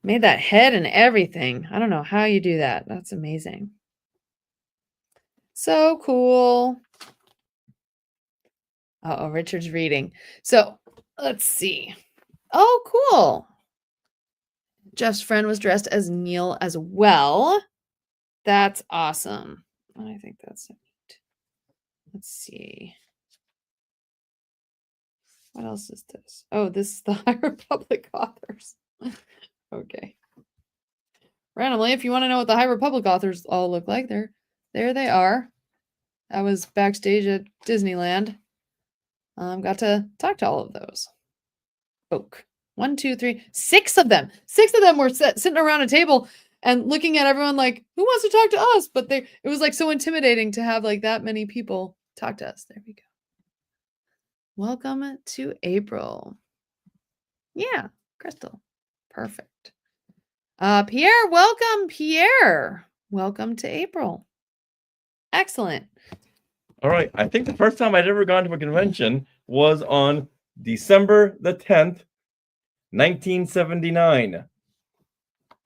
Made that head and everything. I don't know how you do that. That's amazing. So cool. Uh-oh, Richard's reading. So let's see. Oh, cool. Jeff's friend was dressed as Neil as well. That's awesome. I think that's neat. Let's see. What else is this? Oh, this is the High Republic authors. Okay. Randomly, if you want to know what the High Republic authors all look like, there they are. I was backstage at Disneyland. Got to talk to all of those. Oak. 1, 2, 3, 6 of them. 6 of them were sitting around a table and looking at everyone like, who wants to talk to us? But it was like so intimidating to have like that many people talk to us. There we go. Welcome to April. Yeah, Crystal. Perfect. Pierre, welcome, Pierre. Welcome to April. Excellent. All right. I think the first time I'd ever gone to a convention was on December the 10th, 1979.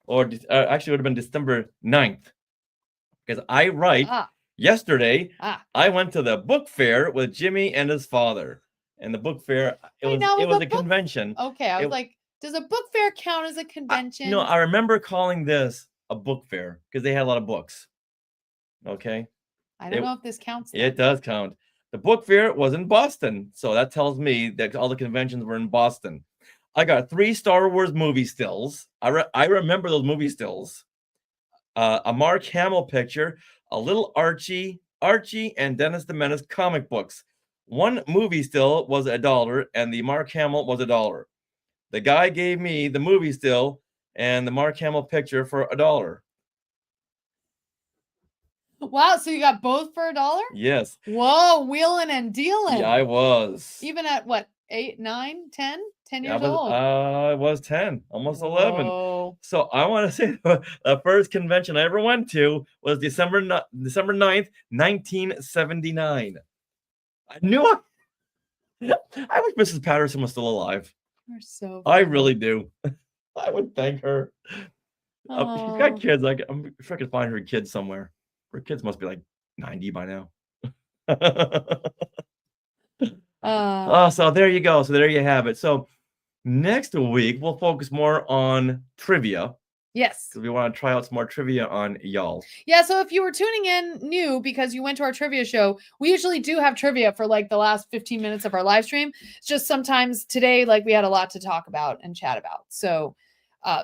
Or actually, it would have been December 9th. Because yesterday, I went to the book fair with Jimmy and his father. And the book fair, it was a convention. Okay, I was like, does a book fair count as a convention? No, I remember calling this a book fair because they had a lot of books. Okay. I don't know if this counts. It does count. The book fair was in Boston. So that tells me that all the conventions were in Boston. I got 3 Star Wars movie stills. I remember those movie stills. A Mark Hamill picture, a little Archie and Dennis the Menace comic books. One movie still was $1 and the Mark Hamill was $1. The guy gave me the movie still and the Mark Hamill picture for $1. Wow, so you got both for $1? Yes. Whoa, wheeling and dealing. Yeah, I was. Even at what, 8, 9, 10? 10 years old? I was 10, almost 11. Whoa. So I want to say the first convention I ever went to was December 9th, 1979. I wish Mrs. Patterson was still alive. You're so I funny. really do. I would thank her. She's Aw. got kids. Like I'm sure I could find her kids somewhere. Her kids must be like 90 by now. Oh, so there you go. So there you have it. So next week we'll focus more on trivia Yes. because we want to try out some more trivia on y'all. Yeah, so if you were tuning in new because you went to our trivia show, we usually do have trivia for like the last 15 minutes of our live stream. It's just sometimes today, like we had a lot to talk about and chat about. So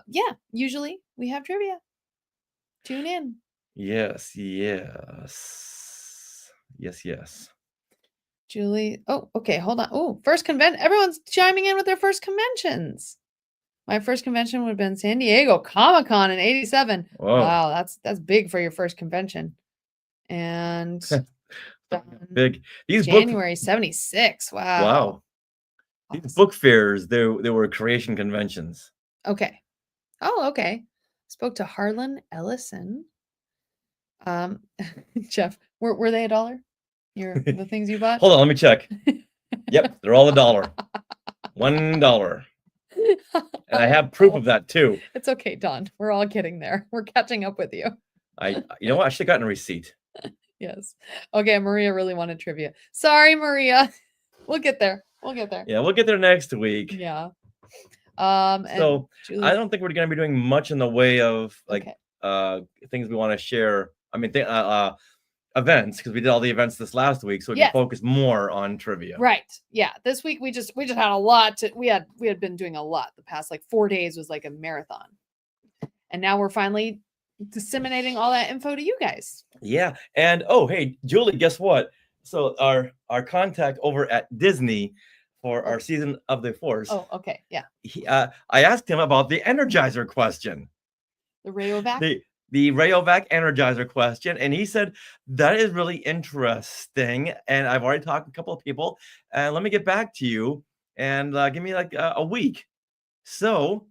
yeah, usually we have trivia. Tune in. Yes. Julie. Oh, okay. Hold on. Oh, first convention. Everyone's chiming in with their first conventions. My first convention would have been San Diego Comic-Con in '87. Whoa. Wow, that's big for your first convention. And Big. These January '76. Wow. Wow. These Awesome. book fairs, they were creation conventions. Okay. Oh, okay. Spoke to Harlan Ellison. Jeff, were they $1? The things you bought? Hold on, let me check. Yep, they're all $1. $1. And I have proof of that too. It's okay, Don. We're all getting there. We're catching up with you. You know what? I should have gotten a receipt. Yes. Okay, Maria really wanted trivia. Sorry, Maria. We'll get there. We'll get there. Yeah, we'll get there next week. Yeah. So Julie, I don't think we're going to be doing much in the way of like okay. things we want to share. I mean, events because we did all the events this last week, so we Yes. can focus more on trivia. Right. Yeah. This week we just had a lot we had been doing a lot. The past like 4 days was like a marathon. And now we're finally disseminating all that info to you guys. Yeah. And oh, hey, Julie, guess what? So our contact over at Disney for our season of the Force. Oh, okay. Yeah. I asked him about the Energizer question. The Rayovac? The Rayovac Energizer question, and he said that is really interesting. And I've already talked to a couple of people, and let me get back to you and give me like a week. So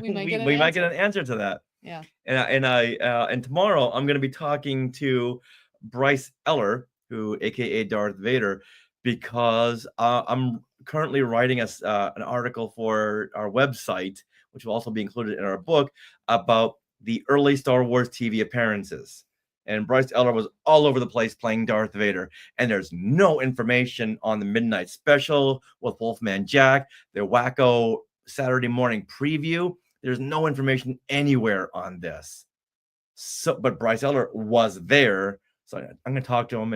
we might get an answer to that. Yeah. And tomorrow I'm going to be talking to Bryce Eller, who AKA Darth Vader, because I'm currently writing an article for our website, which will also be included in our book, about the early Star Wars TV appearances. And Bryce Eller was all over the place playing Darth Vader. And there's no information on the Midnight Special with Wolfman Jack, their wacko Saturday morning preview. There's no information anywhere on this. So, but Bryce Eller was there. So I'm going to talk to him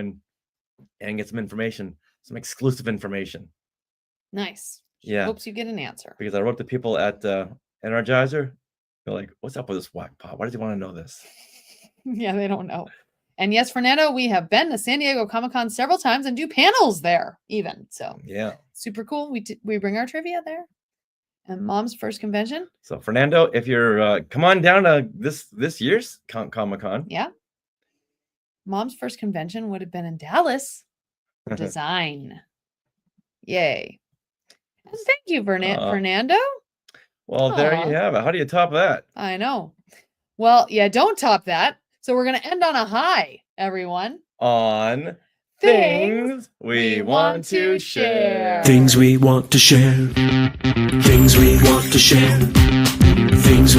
and get some information, some exclusive information. Nice. Yeah. Hopes you get an answer. Because I wrote to people at Energizer. They're like, what's up with this whack pot? Why does he want to know this? Yeah, they don't know. And yes, Fernando, we have been to San Diego Comic-Con several times and do panels there even. So yeah, super cool. We bring our trivia there. And Mom's first convention. So Fernando, if you're come on down to this year's Comic-Con. Yeah. Mom's first convention would have been in Dallas. Design. Yay. And thank you, Fernando. Well, there you have it. How do you top that? I know. Well, yeah, don't top that. So we're going to end on a high, everyone. On things we want to share. Things we want to share. Things we want to share. Things